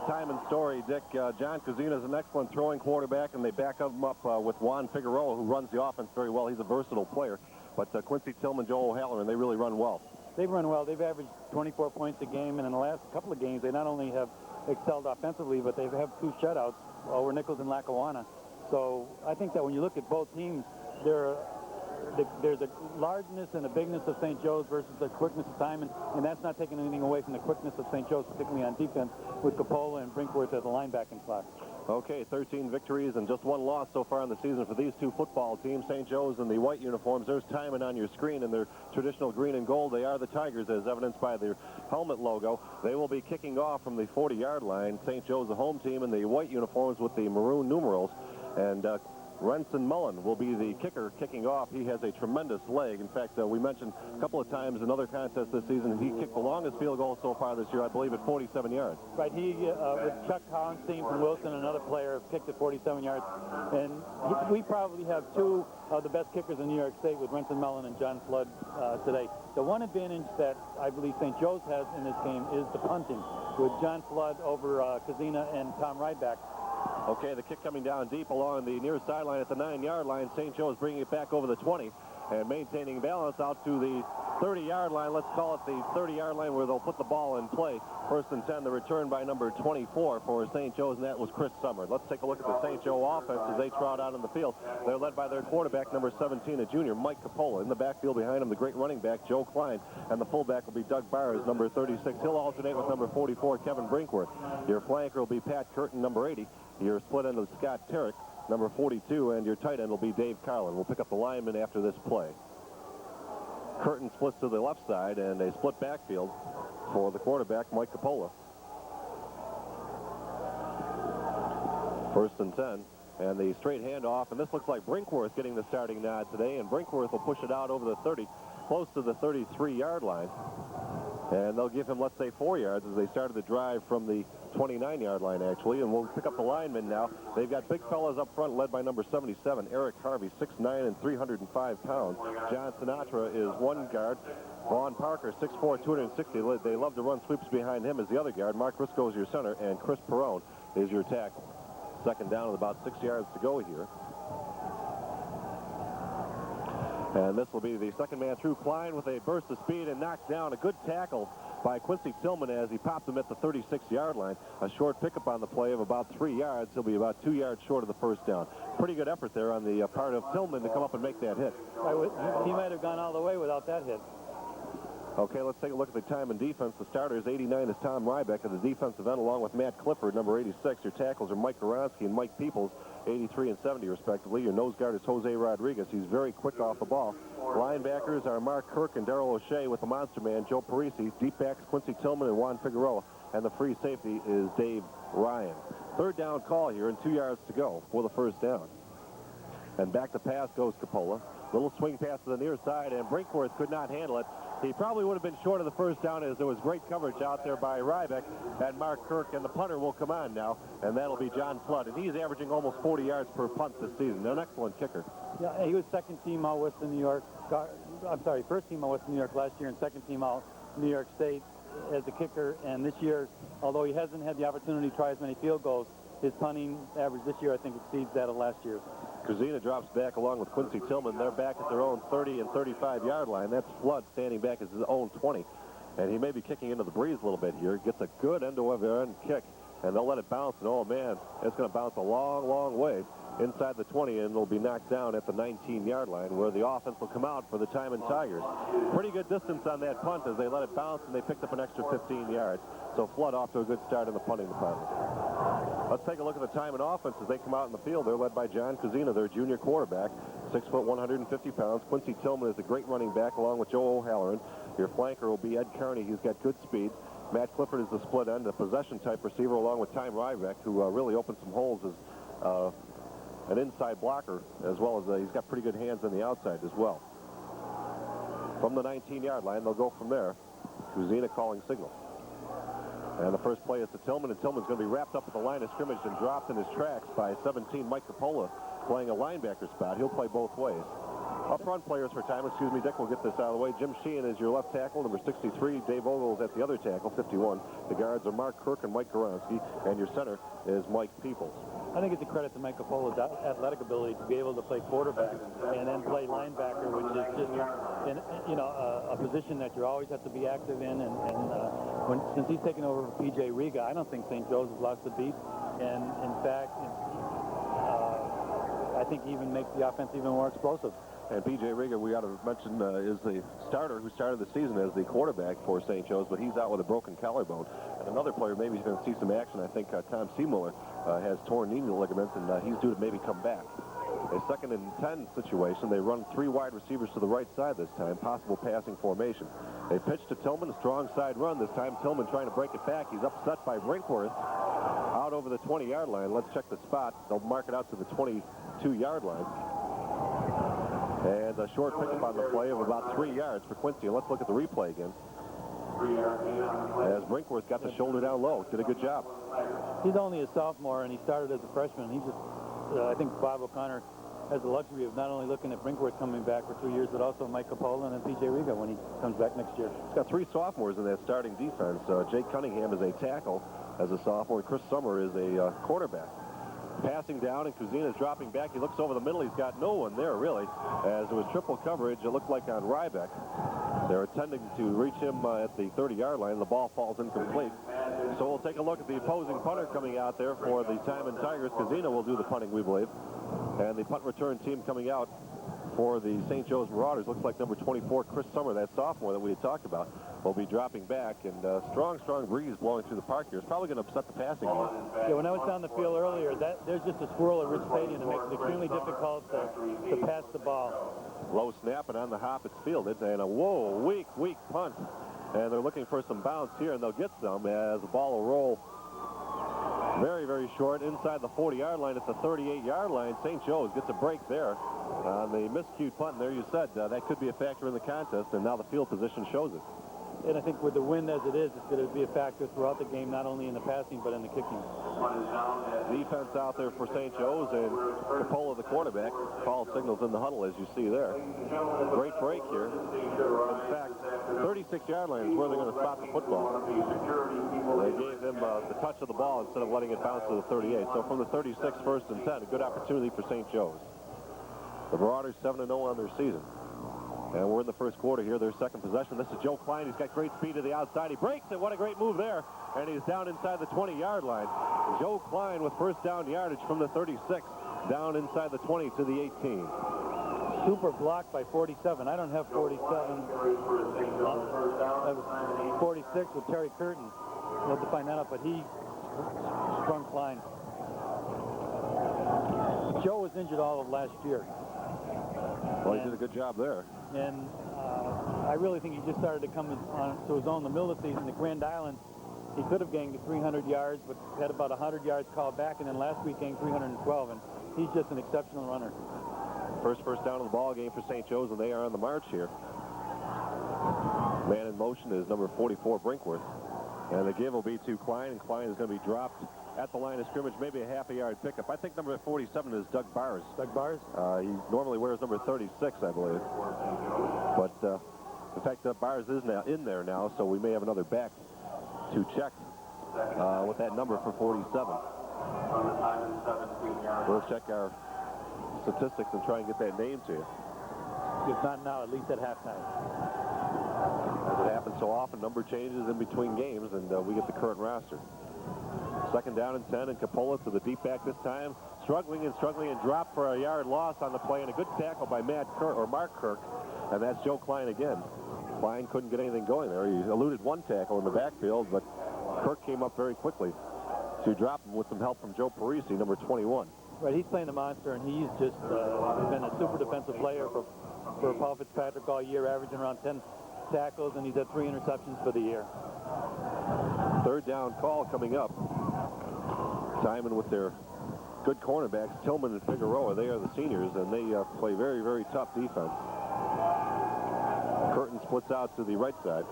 Timon story, Dick. John Kuzina is an excellent throwing quarterback, and they back him up with Juan Figueroa, who runs the offense very well. He's a versatile player. But Quincy Tillman, Joe O'Halloran, they really run well. They've run well. They've averaged 24 points a game, and in the last couple of games, they not only have excelled offensively, but they have 2 shutouts over Nichols and Lackawanna. So I think that when you look at both teams, there's a largeness and a bigness of St. Joe's versus the quickness of Timon, and that's not taking anything away from the quickness of St. Joe's, particularly on defense, with Coppola and Brinkworth as the linebacking slot. Okay, 13 victories and just 1 loss so far in the season for these 2 football teams. St. Joe's in the white uniforms. There's Timon on your screen in their traditional green and gold. They are the Tigers, as evidenced by their helmet logo. They will be kicking off from the 40-yard line. St. Joe's, the home team, in the white uniforms with the maroon numerals. And Renson Mullen will be the kicker kicking off. He has a tremendous leg. In fact, we mentioned a couple of times in other contests this season, he kicked the longest field goal so far this year, I believe, at 47 yards. Right. He, with Chuck Howenstein from Wilson, another player, kicked at 47 yards. And we probably have 2 of the best kickers in New York State with Renson Mullen and John Flood today. The one advantage that I believe St. Joe's has in this game is the punting, with John Flood over Kazina and Tom Ryback. Okay, the kick coming down deep along the near sideline at the 9-yard line. St. Joe is bringing it back over the 20 and maintaining balance out to the 30-yard line. Let's call it the 30-yard line where they'll put the ball in play. 1st and 10, the return by number 24 for St. Joe's, and that was Chris Summer. Let's take a look at the St. Joe offense as they trot out in the field. They're led by their quarterback, number 17, a junior, Mike Coppola. In the backfield behind him, the great running back, Joe Klein, and the fullback will be Doug Byers, number 36. He'll alternate with number 44, Kevin Brinkworth. Your flanker will be Pat Curtin, number 80. Your split end is Scott Terrick, number 42, and your tight end will be Dave Carlin. We'll pick up the lineman after this play. Curtin splits to the left side, and a split backfield for the quarterback, Mike Coppola. 1st and 10, and the straight handoff, and this looks like Brinkworth getting the starting nod today, and Brinkworth will push it out over the 30, close to the 33-yard line. And they'll give him, let's say, 4 yards as they started the drive from the 29-yard line, actually. And we'll pick up the linemen now. They've got big fellas up front, led by number 77, Eric Harvey, 6'9" and 305 pounds. John Sinatra is 1 guard. Vaughn Parker, 6'4", 260. They love to run sweeps behind him as the other guard. Mark Briscoe is your center, and Chris Perrone is your tackle. 2nd down with about 6 yards to go here. And this will be the second man through. Klein with a burst of speed and knocks down. A good tackle by Quincy Tillman as he popped him at the 36-yard line. A short pickup on the play of about 3 yards. He'll be about 2 yards short of the 1st down. Pretty good effort there on the part of Tillman to come up and make that hit. He might have gone all the way without that hit. Okay, let's take a look at the Timon defense. The starters, 89 is Tom Ryback at the defensive end, along with Matt Clifford, number 86. Your tackles are Mike Goronsky and Mike Peoples, 83 and 70, respectively. Your nose guard is Jose Rodriguez. He's very quick off the ball. Linebackers are Mark Kirk and Darrell O'Shea with the monster man, Joe Parisi. Deep backs, Quincy Tillman and Juan Figueroa. And the free safety is Dave Ryan. 3rd down call here and 2 yards to go for the 1st down. And back to pass goes Coppola. Little swing pass to the near side, and Brinkworth could not handle it. He probably would have been short of the 1st down as there was great coverage out there by Ryback and Mark Kirk, and the punter will come on now, and that'll be John Flood, and he's averaging almost 40 yards per punt this season. An excellent kicker. Yeah, he was 2nd team all Western New York. I'm sorry, 1st team all Western New York last year and 2nd team all New York State as a kicker. And this year, although he hasn't had the opportunity to try as many field goals, his punting average this year, I think, exceeds that of last year. Kuzina drops back along with Quincy Tillman. They're back at their own 30 and 35-yard line. That's Flood standing back at his own 20. And he may be kicking into the breeze a little bit here. Gets a good end-to-end kick, and they'll let it bounce. And, oh, man, it's going to bounce a long, long way inside the 20, and it'll be knocked down at the 19-yard line where the offense will come out for the Timon Tigers. Pretty good distance on that punt as they let it bounce, and they picked up an extra 15 yards. So Flood off to a good start in the punting department. Let's take a look at the Timon offense as they come out in the field. They're led by John Kuzina, their junior quarterback, 6 foot, 150 pounds. Quincy Tillman is a great running back along with Joe O'Halloran. Your flanker will be Ed Carney. He's got good speed. Matt Clifford is the split end, a possession-type receiver, along with Tom Ryback, who really opened some holes as an inside blocker, as well as he's got pretty good hands on the outside as well. From the 19-yard line, they'll go from there. Kuzina calling signal. And the first play is to Tillman, and Tillman's going to be wrapped up at the line of scrimmage and dropped in his tracks by 17, Mike Coppola, playing a linebacker spot. He'll play both ways. Up front players for time, excuse me, Dick, we'll get this out of the way. Jim Sheehan is your left tackle, number 63. Dave Ogles at the other tackle, 51. The guards are Mark Kirk and Mike Goronsky, and your center is Mike Peoples. I think it's a credit to Mike Capola's athletic ability to be able to play quarterback and then play linebacker, which is just, a position that you always have to be active in. Since he's taken over for P.J. Riga, I don't think St. Joe's has lost a beat. And in fact, I think he even makes the offense even more explosive. And P.J. Riga, we ought to mention, is the starter who started the season as the quarterback for St. Joe's, but he's out with a broken collarbone. And another player, maybe he's going to see some action. I think Tom Seemuller has torn knee ligaments, and he's due to maybe come back. A 2nd and 10 situation. They run 3 wide receivers to the right side this time, possible passing formation. They pitch to Tillman, a strong side run this time. Tillman trying to break it back. He's upset by Brinkworth out over the 20-yard line. Let's check the spot. They'll mark it out to the 22-yard line. And a short pickup on the play of about 3 yards for Quincy. And let's look at the replay again. As Brinkworth got the shoulder down low. Did a good job. He's only a sophomore, and he started as a freshman. He just, I think Bob O'Connor has the luxury of not only looking at Brinkworth coming back for 2 years, but also Mike Capola and P.J. Riga when he comes back next year. He's got 3 sophomores in that starting defense. Jake Cunningham is a tackle as a sophomore. Chris Summer is a quarterback. Passing down, and Kuzina's dropping back. He looks over the middle. He's got no one there, really. As it was triple coverage, it looked like on Rybeck. They're attempting to reach him at the 30-yard line. The ball falls incomplete. So we'll take a look at the opposing punter coming out there for the Timon Tigers. Kuzina will do the punting, we believe. And the punt return team coming out for the St. Joe's Marauders. Looks like number 24, Chris Summer, that sophomore that we had talked about, will be dropping back. And strong breeze blowing through the park here. It's probably going to upset the passing game. Yeah, when I was down the field earlier, there's just a squirrel at Rich Stadium that makes it extremely difficult to pass the ball. Low snap, and on the hop, it's fielded. And a weak punt. And they're looking for some bounce here, and they'll get some as the ball will roll very short inside the 40-yard line. At the 38-yard line, St. Joe's gets a break there on the miscued punt. And there you said that could be a factor in the contest, and now the field position shows it. And I think with the wind as it is, it's going to be a factor throughout the game, not only in the passing, but in the kicking. Defense out there for St. Joe's, and Capola, the quarterback, call signals in the huddle, as you see there. Great break here. In fact, 36-yard line is where they're going to spot the football. They gave him the touch of the ball instead of letting it bounce to the 38. So from the 36, 1st and 10, a good opportunity for St. Joe's. The Marauders 7-0 on their season. And we're in the first quarter here, their 2nd possession. This is Joe Klein. He's got great speed to the outside. He breaks it. What a great move there. And he's down inside the 20-yard line. Joe Klein with first down yardage from the 36, down inside the 20 to the 18. Super block by 47. I don't have 47. That was 46 with Terry Curtin. We'll have to find that out, but he sprung Klein. Joe was injured all of last year. Well, he did a good job there. And I really think he just started to come to his own in the middle of the season. At Grand Island, he could have gained 300 yards, but had about 100 yards called back, and then last week gained 312, and he's just an exceptional runner. First down of the ball game for St. Joe's, and they are on the march here. Man in motion is number 44, Brinkworth. And the give will be to Klein, and Klein is going to be dropped at the line of scrimmage, maybe a half-a-yard pickup. I think number 47 is Doug Bars. Doug Bars? He normally wears number 36, I believe. But, in fact, Bars is now in there now, so we may have another back to check with that number for 47. We'll check our statistics and try and get that name to you. If not now, at least at halftime. As it happens so often, number changes in between games, and we get the current roster. 2nd down and 10, and Capola to the deep back this time. Struggling and dropped for a yard loss on the play, and a good tackle by Mark Kirk, and that's Joe Klein again. Klein couldn't get anything going there. He eluded one tackle in the backfield, but Kirk came up very quickly to drop him with some help from Joe Parisi, number 21. Right, he's playing the monster, and he's just been a super defensive player for Paul Fitzpatrick all year, averaging around 10 tackles, and he's had 3 interceptions for the year. 3rd down call coming up. Timon with their good cornerbacks, Tillman and Figueroa. They are the seniors, and they play very tough defense. Curtin splits out to the right side.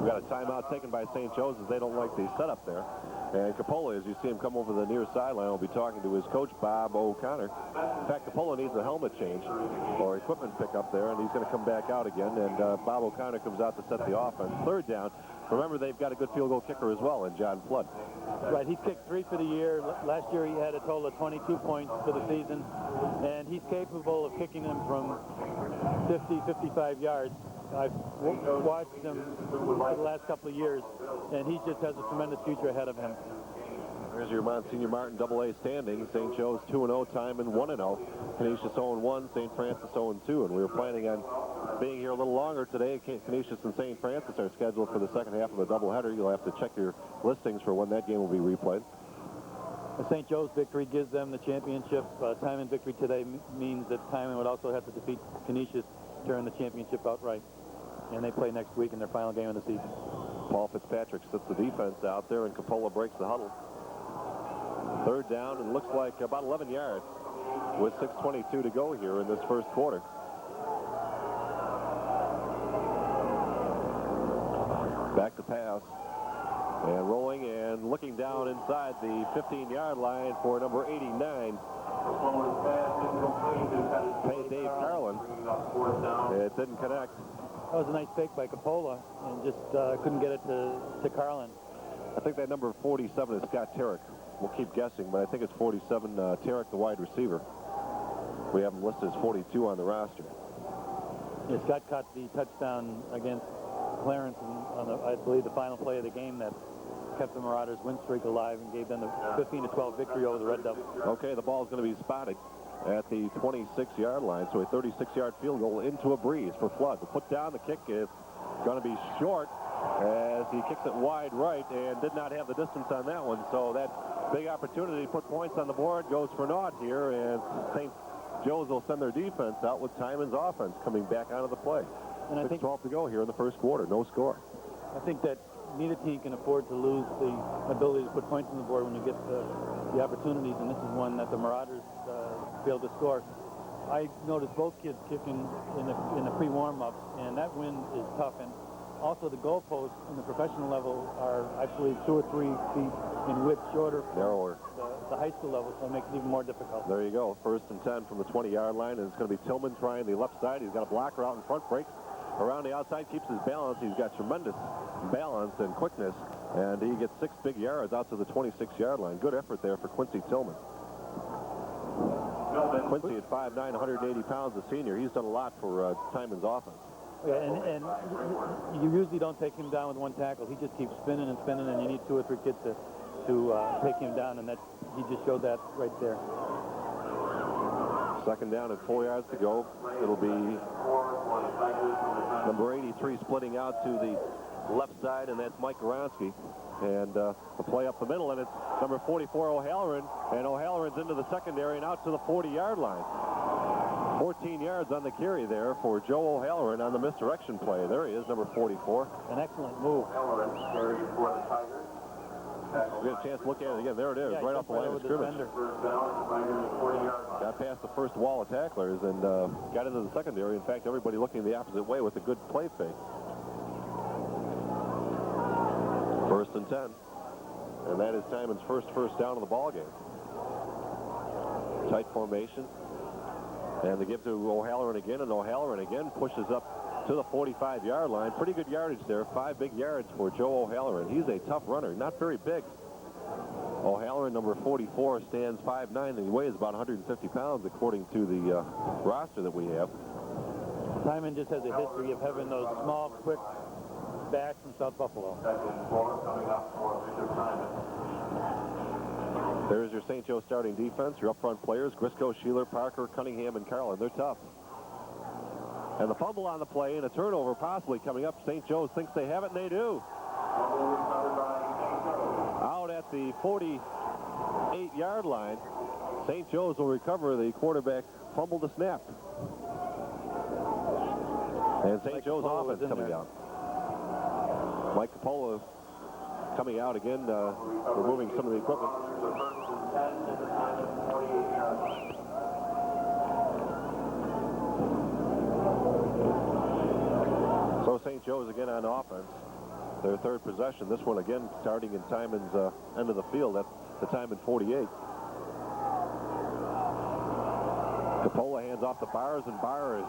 We've got a timeout taken by St. Joe's as they don't like the setup there. And Coppola, as you see him come over the near sideline, will be talking to his coach, Bob O'Connor. In fact, Coppola needs a helmet change or equipment pickup there, and he's going to come back out again. And Bob O'Connor comes out to set the offense. Third down. Remember, they've got a good field goal kicker as well in John Flood. Right, he's kicked 3 for the year. Last year he had a total of 22 points for the season, and he's capable of kicking them from 50, 55 yards. I've watched him for the last couple of years, and he just has a tremendous future ahead of him. There's your Monsignor Martin AA standings. St. Joe's 2-0, Timon 1-0. Canisius 0-1, St. Francis 0-2. And we were planning on being here a little longer today. Canisius and St. Francis are scheduled for the second half of the doubleheader. You'll have to check your listings for when that game will be replayed. The St. Joe's victory gives them the championship. Timon victory today means that Timon would also have to defeat Canisius to turn the championship outright. And they play next week in their final game of the season. Paul Fitzpatrick sits the defense out there, and Coppola breaks the huddle. Third down, and looks like about 11 yards with 6:22 to go here in this first quarter. Back to pass. And rolling and looking down inside the 15-yard line for number 89. Dave Carlin. It didn't connect. That was a nice fake by Coppola, and just couldn't get it to Carlin. I think that number 47 is Scott Tarrick. We'll keep guessing, but I think it's 47, Tarrick, the wide receiver. We have him listed as 42 on the roster. Yeah, Scott caught the touchdown against Clarence on I believe, the final play of the game that kept the Marauders' win streak alive and gave them the 15-12 victory over the Red Devils. Okay, the ball is going to be spotted at the 26-yard line, so a 36-yard field goal into a breeze for Flood. The put down, the kick is going to be short as he kicks it wide right and did not have the distance on that one, so that big opportunity to put points on the board goes for naught here, and St. Joe's will send their defense out with Timon's offense coming back out of the play. And I think 12 to go here in the first quarter, no score. I think that neither team can afford to lose the ability to put points on the board when you get the opportunities, and this is one that the Marauders failed to score. I noticed both kids kicking in the pre-warm-ups, and that wind is tough. And also the goalposts in the professional level are, I believe, 2 or 3 feet in width shorter, narrower, the high school level, so it makes it even more difficult. There you go. First and 10 from the 20-yard line, and it's going to be Tillman trying the left side. He's got a blocker out in front, breaks around the outside, keeps his balance. He's got tremendous balance and quickness, and he gets 6 big yards out to the 26-yard line. Good effort there for Quincy Tillman. Quincy at 5'9", 180 pounds, a senior. He's done a lot for Timon's offense. Yeah, and you usually don't take him down with one tackle. He just keeps spinning and spinning, and you need 2 or 3 kids to take him down, and he just showed that right there. Second down and 4 yards to go. It'll be number 83 splitting out to the left side, and that's Mike Goronsky. And the play up the middle, and it's number 44 O'Halloran, and O'Halloran's into the secondary and out to the 40-yard line. 14 yards on the carry there for Joe O'Halloran on the misdirection play. There he is, number 44. An excellent move. We get a chance to look at it again. There it is, yeah, right off the line of scrimmage. Got past the first wall of tacklers and got into the secondary. In fact, everybody looking the opposite way with a good play fake. First and 10. And that is Timon's first down of the ball game. Tight formation. And they give to O'Halloran again, and O'Halloran again pushes up to the 45-yard line. Pretty good yardage there. 5 big yards for Joe O'Halloran. He's a tough runner, not very big. O'Halloran, number 44, stands 5'9", and he weighs about 150 pounds, according to the roster that we have. Timon just has a history of having those small, quick backs from South Buffalo. There's your St. Joe starting defense, your up-front players, Grisco, Sheeler, Parker, Cunningham, and Carlin. They're tough. And the fumble on the play and a turnover possibly coming up. St. Joe's thinks they have it, and they do. Out at the 48-yard line, St. Joe's will recover the quarterback fumble to snap. And St. Joe's offense coming out. Mike Coppola coming out again, removing some of the equipment. So St. Joe's again on offense. their third possession. This one again starting in Timon's end of the field at the Timon 48. Coppola hands off to Byers, and Byers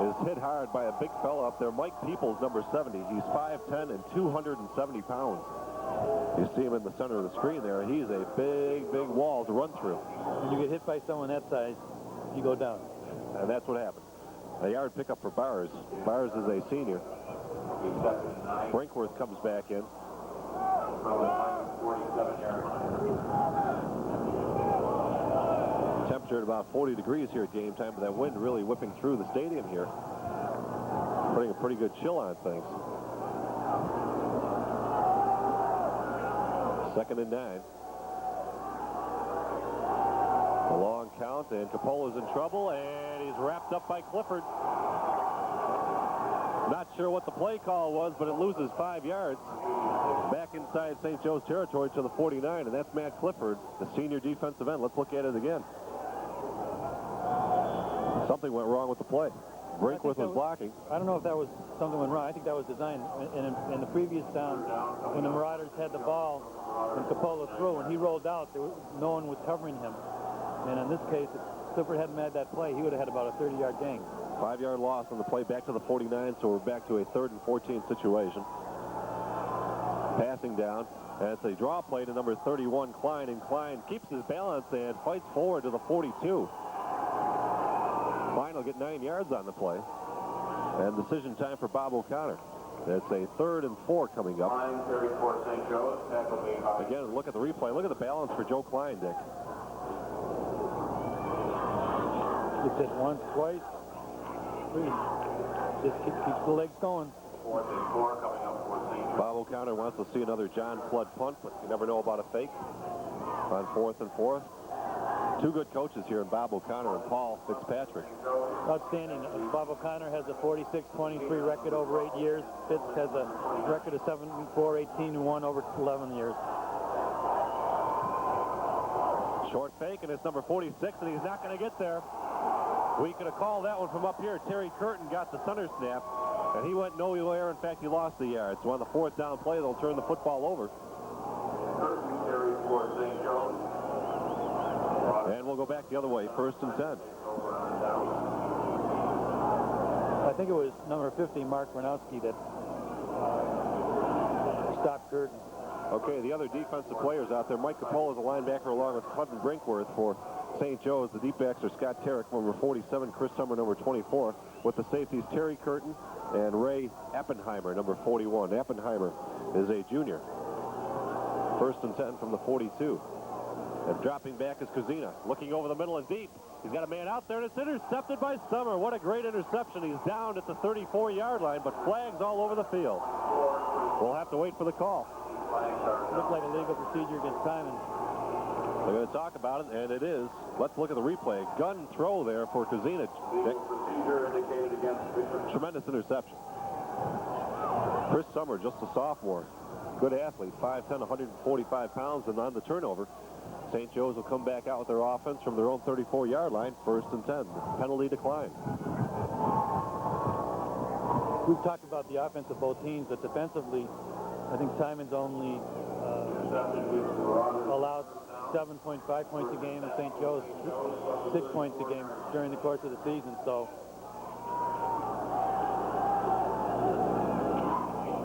is hit hard by a big fella up there. Mike Peoples, number 70. He's 5'10" and 270 pounds. You see him in the center of the screen there. He's a big, big wall to run through. When you get hit by someone that size, you go down. And that's what happened. A yard pickup for Byers. Byers is a senior. Brinkworth comes back in. Temperature at about 40 degrees here at game time, but that wind really whipping through the stadium here, putting a pretty good chill on things. 2nd and 9. A long count, and Coppola's in trouble, and he's wrapped up by Clifford. Not sure what the play call was, but it loses 5 yards. Back inside St. Joe's territory to the 49, and that's Matt Clifford, the senior defensive end. Let's look at it again. Something went wrong with the play. Brinkworth was blocking. I don't know if that was something went wrong. I think that was designed. In the previous down, when the Marauders had the ball and Coppola threw, and he rolled out, no one was covering him. And in this case, if Clifford hadn't made that play, he would have had about a 30-yard gain. 5-yard loss on the play back to the 49, so we're back to a 3rd and 14 situation. Passing down, and it's a draw play to number 31, Klein, and Klein keeps his balance and fights forward to the 42. Klein will get 9 yards on the play. And decision time for Bob O'Connor. It's a 3rd and 4 coming up. Again, look at the replay. Look at the balance for Joe Klein, Dick. It's hit once, twice, 3. Just keeps the legs going. Bob O'Connor wants to see another John Flood punt, but you never know about a fake on 4th and 4. 2 good coaches here in Bob O'Connor and Paul Fitzpatrick. Outstanding. Bob O'Connor has a 46-23 record over 8 years. Fitz has a record of 7-4, 18-1 over 11 years. Short fake, and it's number 46, and he's not going to get there. We could have called that one from up here. Terry Curtin got the center snap, and he went nowhere. In fact, he lost the yard. So on the 4th down play, they'll turn the football over. And we'll go back the other way, 1st and 10. I think it was number 50, Mark Gronowski, that stopped Curtin. Okay, the other defensive players out there. Mike Coppola is a linebacker along with Clinton Brinkworth for St. Joe's. The deep backs are Scott Tarrick, number 47, Chris Summer, number 24. With the safeties, Terry Curtin and Ray Appenheimer, number 41. Appenheimer is a junior. 1st and 10 from the 42. And dropping back is Kuzina, looking over the middle and deep. He's got a man out there, and it's intercepted by Summer. What a great interception. He's down at the 34-yard line, but flags all over the field. We'll have to wait for the call. Looked like a legal procedure against Timon. We're going to talk about it, and it is. Let's look at the replay. Gun throw there for Kuzina. Tremendous interception. Chris Summer, just a sophomore. Good athlete, 5'10", 145 pounds, and on the turnover, St. Joe's will come back out with their offense from their own 34-yard line, 1st and 10. Penalty decline. We've talked about the offense of both teams, but defensively, I think Timon's only allowed 7.5 points a game, and St. Joe's 6 points a game during the course of the season. So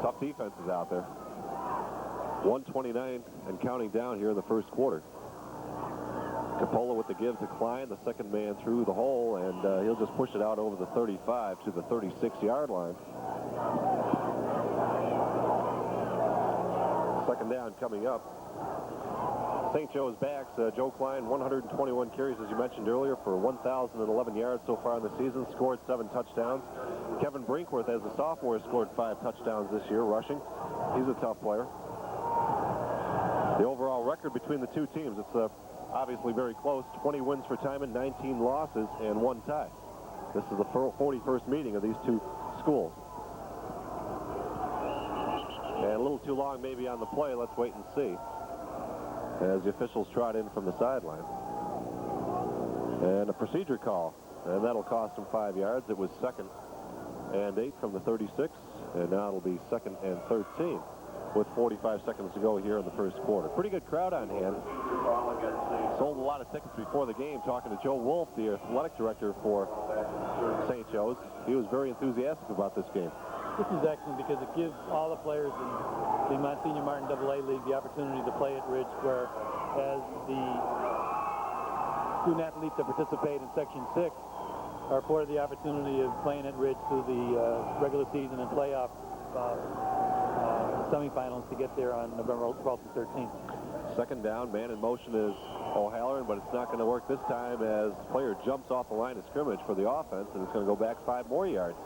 tough defenses out there. 1:29 and counting down here in the 1st quarter. Coppola with the give to Klein, the second man through the hole, and he'll just push it out over the 35 to the 36-yard line. 2nd down coming up. St. Joe's backs, Joe Klein, 121 carries, as you mentioned earlier, for 1,011 yards so far in the season, scored 7 touchdowns. Kevin Brinkworth, as a sophomore, scored 5 touchdowns this year, rushing. He's a tough player. The overall record between the two teams, it's obviously very close. 20 wins for Timon, 19 losses, and 1 tie. This is the 41st meeting of these two schools. And a little too long maybe on the play. Let's wait and see as the officials trot in from the sideline. And a procedure call, and that'll cost him 5 yards. It was 2nd and 8 from the 36, and now it'll be 2nd and 13 with 45 seconds to go here in the first quarter. Pretty good crowd on hand. Sold a lot of tickets before the game. Talking to Joe Wolf, the athletic director for St. Joe's, he was very enthusiastic about this game. This is excellent because it gives all the players in the Monsignor Martin AA League the opportunity to play at Ridge, where as the student athletes that participate in Section 6 are afforded the opportunity of playing at Ridge through the regular season and playoff semifinals to get there on November 12th and 13th. Second down, man in motion is O'Halloran, but it's not going to work this time as the player jumps off the line of scrimmage for the offense, and it's going to go back 5 more yards.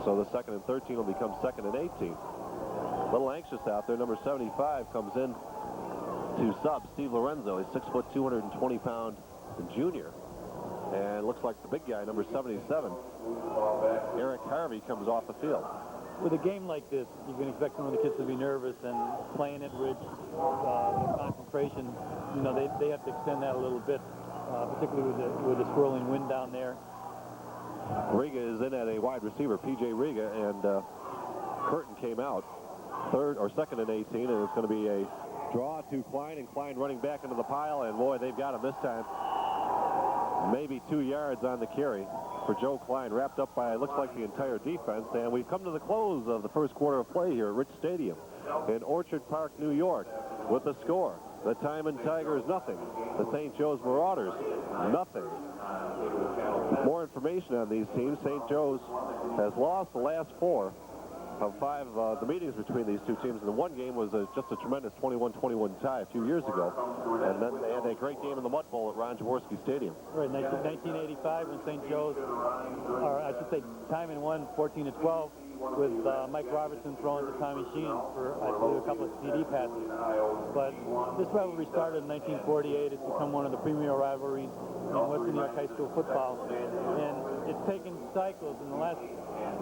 So the 2nd and 13 will become 2nd and 18. A little anxious out there. Number 75 comes in to sub Steve Lorenzo. He's 6 foot, 220-pound junior. And looks like the big guy, number 77, Eric Harvey, comes off the field. With a game like this, you can expect some of the kids to be nervous, and playing at Ridge, the concentration, you know, they have to extend that a little bit, particularly with the swirling wind down there. Riga is in at a wide receiver, P.J. Riga, and Curtin came out 2nd and 18, and it's going to be a draw to Klein, and Klein running back into the pile, and boy, they've got him this time. Maybe 2 yards on the carry for Joe Klein, wrapped up by, looks like, the entire defense. And we've come to the close of the first quarter of play here at Rich Stadium in Orchard Park, New York, with the score: the Timon Tigers, nothing; the St. Joe's Marauders, nothing. More information on these teams: St. Joe's has lost the last 4 of 5 the meetings between these two teams, and the one game was just a tremendous 21-21 tie a few years ago, and then they had a great game in the Mud Bowl at Ron Jaworski Stadium. Right, 1985, when St. Joe's, or I should say Timon won 14-12 with Mike Robertson throwing to Tommy Sheen for, I believe, a couple of TD passes. But this rivalry started in 1948. It's become one of the premier rivalries in Western New York high school football, and it's taken cycles in the last,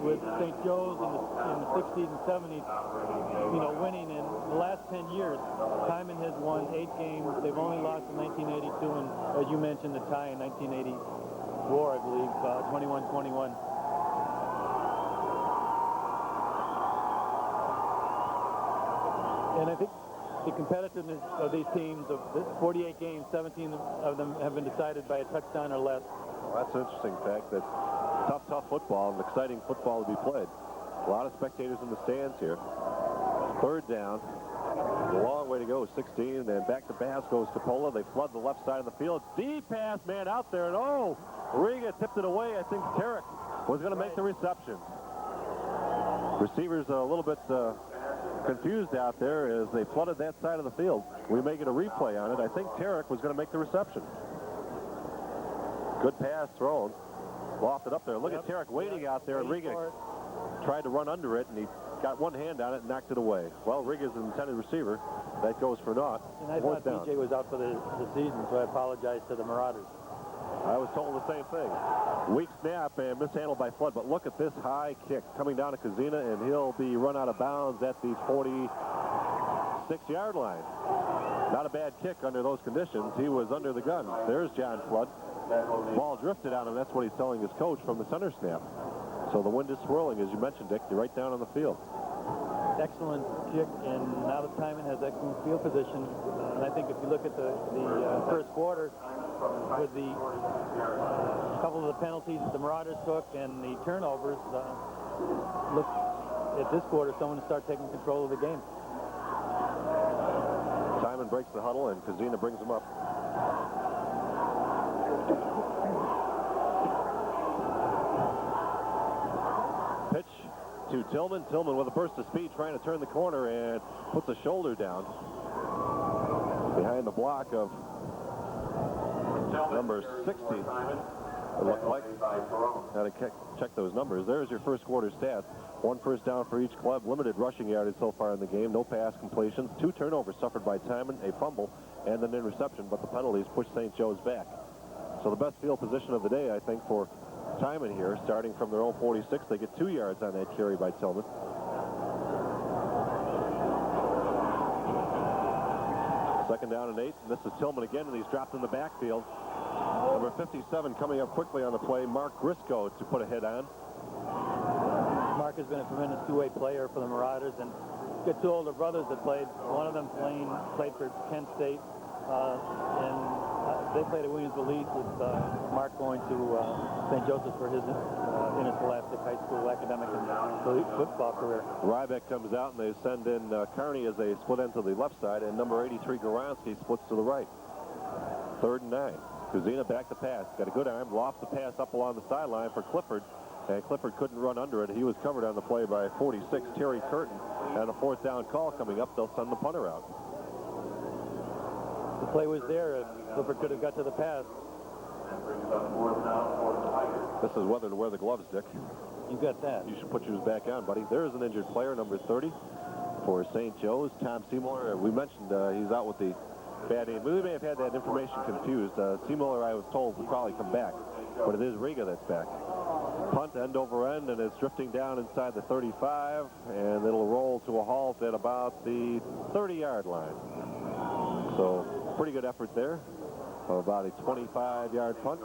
with St. Joe's in the 60s and 70s, you know, winning. In the last 10 years, Timon has won 8 games. They've only lost in 1982, and as you mentioned, the tie in 1984, I believe, 21-21. And I think the competitiveness of these teams, of the 48 games, 17 of them have been decided by a touchdown or less. Well, that's an interesting fact. That tough football and exciting football to be played. A lot of spectators in the stands here. 3rd down. A long way to go, 16, and then back to pass goes Coppola. They flood the left side of the field. Deep pass, man, out there, and oh, Riga tipped it away. I think Tarek was going to make the reception. Receivers are a little bit confused out there as they flooded that side of the field. We may get a replay on it. I think Tarek was going to make the reception. Good pass thrown. Lofted up there. Look at Tarek waiting out there, and Riga tried to run under it, and he got one hand on it and knocked it away. Well, Riga's an intended receiver. That goes for naught. And I thought PJ was out for the season, so I apologize to the Marauders. I was told the same thing. Weak snap and mishandled by Flood, but look at this high kick coming down to Kazina, and he'll be run out of bounds at the 46-yard line. Not a bad kick under those conditions. He was under the gun. There's John Flood. Ball drifted on him. That's what he's telling his coach from the center snap. So the wind is swirling, as you mentioned, Dick. You're right down on the field. Excellent kick, and now that Timon has excellent field position. And I think if you look at the first quarter, with the couple of the penalties that the Marauders took and the turnovers, look at this quarter, someone to start taking control of the game. Timon breaks the huddle, and Kazina brings him up. Pitch to Tillman. Tillman with a burst of speed trying to turn the corner and puts a shoulder down behind the block of number 60. It looked like. Got to check those numbers. There's your first quarter stats. 1 first down for each club. Limited rushing yardage so far in the game. No pass completions. 2 turnovers suffered by Timon. A fumble and an interception, but the penalties push St. Joe's back. So the best field position of the day, I think, for Timon here, starting from their own 46. They get 2 yards on that carry by Tillman. Second down and 8. And this is Tillman again, and he's dropped in the backfield. Number 57 coming up quickly on the play, Mark Grisco, to put a hit on. Parker's been a tremendous two-way player for the Marauders, and got two older brothers that played. One of them played for Kent State, and they played at Williamsville East with Mark going to St. Joseph's for his interscholastic high school academic and football career. Rybeck comes out, and they send in Carney as they split end to the left side, and number 83, Goronski, splits to the right. 3rd and 9. Kuzina back to pass. Got a good arm. Lost the pass up along the sideline for Clifford, and Clifford couldn't run under it. He was covered on the play by 46, Terry Curtin. And a 4th down call coming up. They'll send the punter out. The play was there. Clifford could have got to the pass. This is whether to wear the gloves, Dick. You got that. You should put yours back on, buddy. There's an injured player, number 30, for St. Joe's, Tom Seymour. We mentioned he's out with the bad knee. We may have had that information confused. Seymour, I was told, would probably come back, but it is Riga that's back. Punt end over end, and it's drifting down inside the 35, and it'll roll to a halt at about the 30-yard line. So, pretty good effort there. About a 25-yard punt.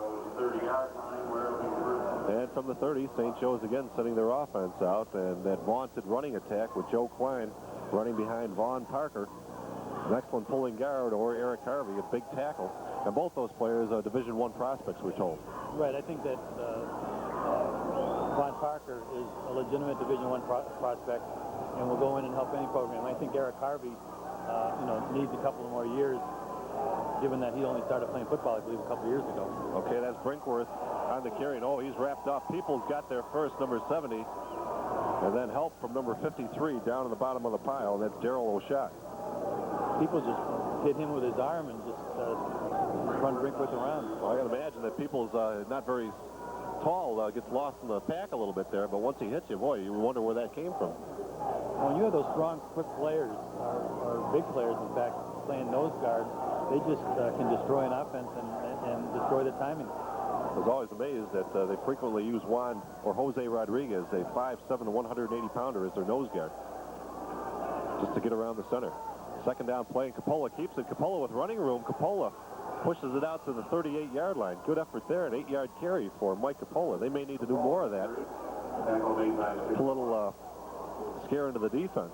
And from the 30, St. Joe's again sending their offense out, and that vaunted running attack with Joe Klein running behind Vaughn Parker. An excellent pulling guard, or Eric Harvey, a big tackle. And both those players are Division I prospects, we're told. Right, I think that Vaughn Parker is a legitimate Division I prospect and will go in and help any program. I think Eric Harvey, needs a couple of more years, given that he only started playing football, I believe, a couple years ago. Okay, that's Brinkworth on the carry. Oh, he's wrapped up. Peoples got there first, number 70, and then help from number 53 down in the bottom of the pile. That's Darrell O'Shot. Peoples just hit him with his arm and just run Brinkworth around. Well, I can imagine that Peoples, not very tall, gets lost in the pack a little bit there, but once he hits you, boy, you wonder where that came from. When you have those strong, quick players, or big players, in fact, playing nose guard, they just can destroy an offense and destroy the timing. I was always amazed that they frequently use Juan or Jose Rodriguez, a 5'7", 180-pounder, as their nose guard, just to get around the center. 2nd down play, and Coppola keeps it. Coppola with running room. Coppola pushes it out to the 38-yard line. Good effort there, an 8-yard carry for Mike Coppola. They may need to do more of that. A little scare into the defense.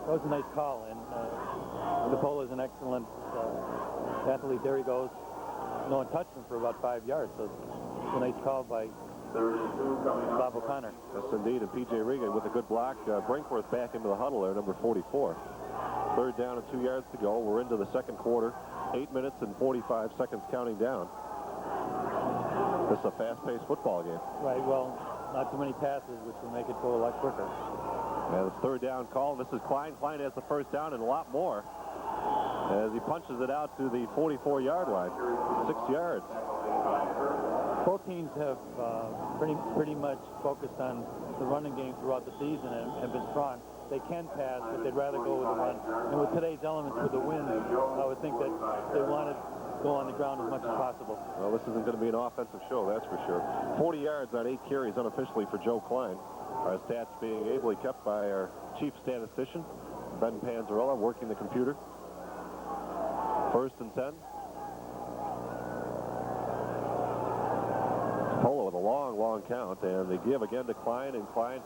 That was a nice call, and Coppola is an excellent athlete. There he goes. No one touched him for about 5 yards, so it's a nice call by Bob O'Connor. Yes, indeed, and P.J. Riga with a good block. Brinkworth back into the huddle there, number 44. 3rd down and 2 yards to go. We're into the 2nd quarter. 8 minutes and 45 seconds counting down. This is a fast-paced football game. Right, well, not too many passes, which will make it go a lot quicker. And it's 3rd down call. This is Klein. Klein has the 1st down and a lot more as he punches it out to the 44-yard line. 6 yards. Both teams have pretty much focused on the running game throughout the season and have been strong. They can pass, but they'd rather go with the run. And with today's elements with the wind, I would think that they want to go on the ground as much as possible. Well, this isn't going to be an offensive show, that's for sure. 40 yards on 8 carries unofficially for Joe Klein. Our stats being ably kept by our chief statistician, Ben Panzarella, working the computer. 1st and 10. Polo with a long count, and they give again to Klein, and Klein,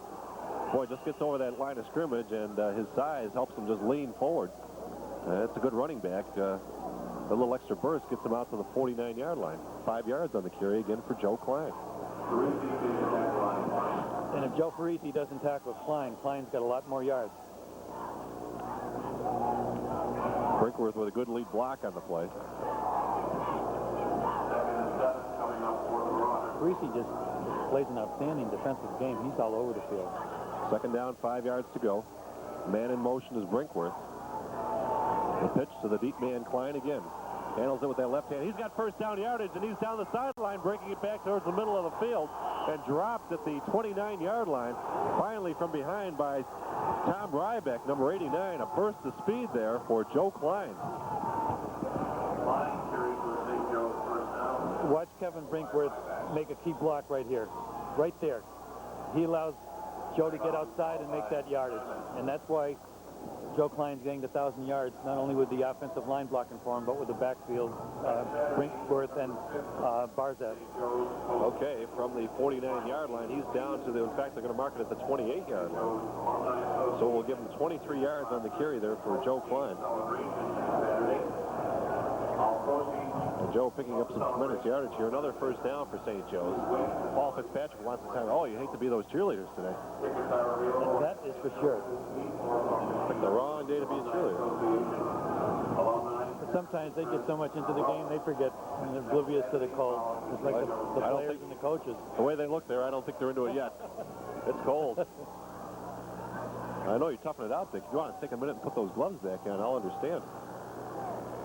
boy, just gets over that line of scrimmage, and his size helps him just lean forward. It's a good running back. A little extra burst gets him out to the 49-yard line. 5 yards on the carry again for Joe Klein. And if Joe Ferriti doesn't tackle Klein, Klein's got a lot more yards. Brinkworth with a good lead block on the play. Ferriti just plays an outstanding defensive game. He's all over the field. 2nd down, 5 yards to go. Man in motion is Brinkworth. The pitch to the deep man, Klein again. Handles it with that left hand. He's got 1st down yardage, and he's down the sideline, breaking it back towards the middle of the field, and dropped at the 29-yard line. Finally from behind by Tom Rybeck, number 89. A burst of speed there for Joe Klein. Watch Kevin Brinkworth make a key block right here. Right there. He allows Joe to get outside and make that yardage. And that's why Joe Klein's getting to 1,000 yards, not only with the offensive line blocking for him, but with the backfield, Brinkworth and Barzak. Okay, from the 49-yard line, he's down to the, in fact, they're going to mark it at the 28-yard line. So we'll give him 23 yards on the carry there for Joe Klein. And Joe picking up some tremendous yardage here. Another first down for St. Joe's. Paul Fitzpatrick wants to tell him, oh, you hate to be those cheerleaders today. That is for sure. It's the wrong day to be a cheerleader. But sometimes they get so much into the game, they forget and they're oblivious to the cold. It's like the players and the coaches. The way they look there, I don't think they're into it yet. It's cold. I know you're toughing it out, Dick. If you want to take a minute and put those gloves back on, I'll understand.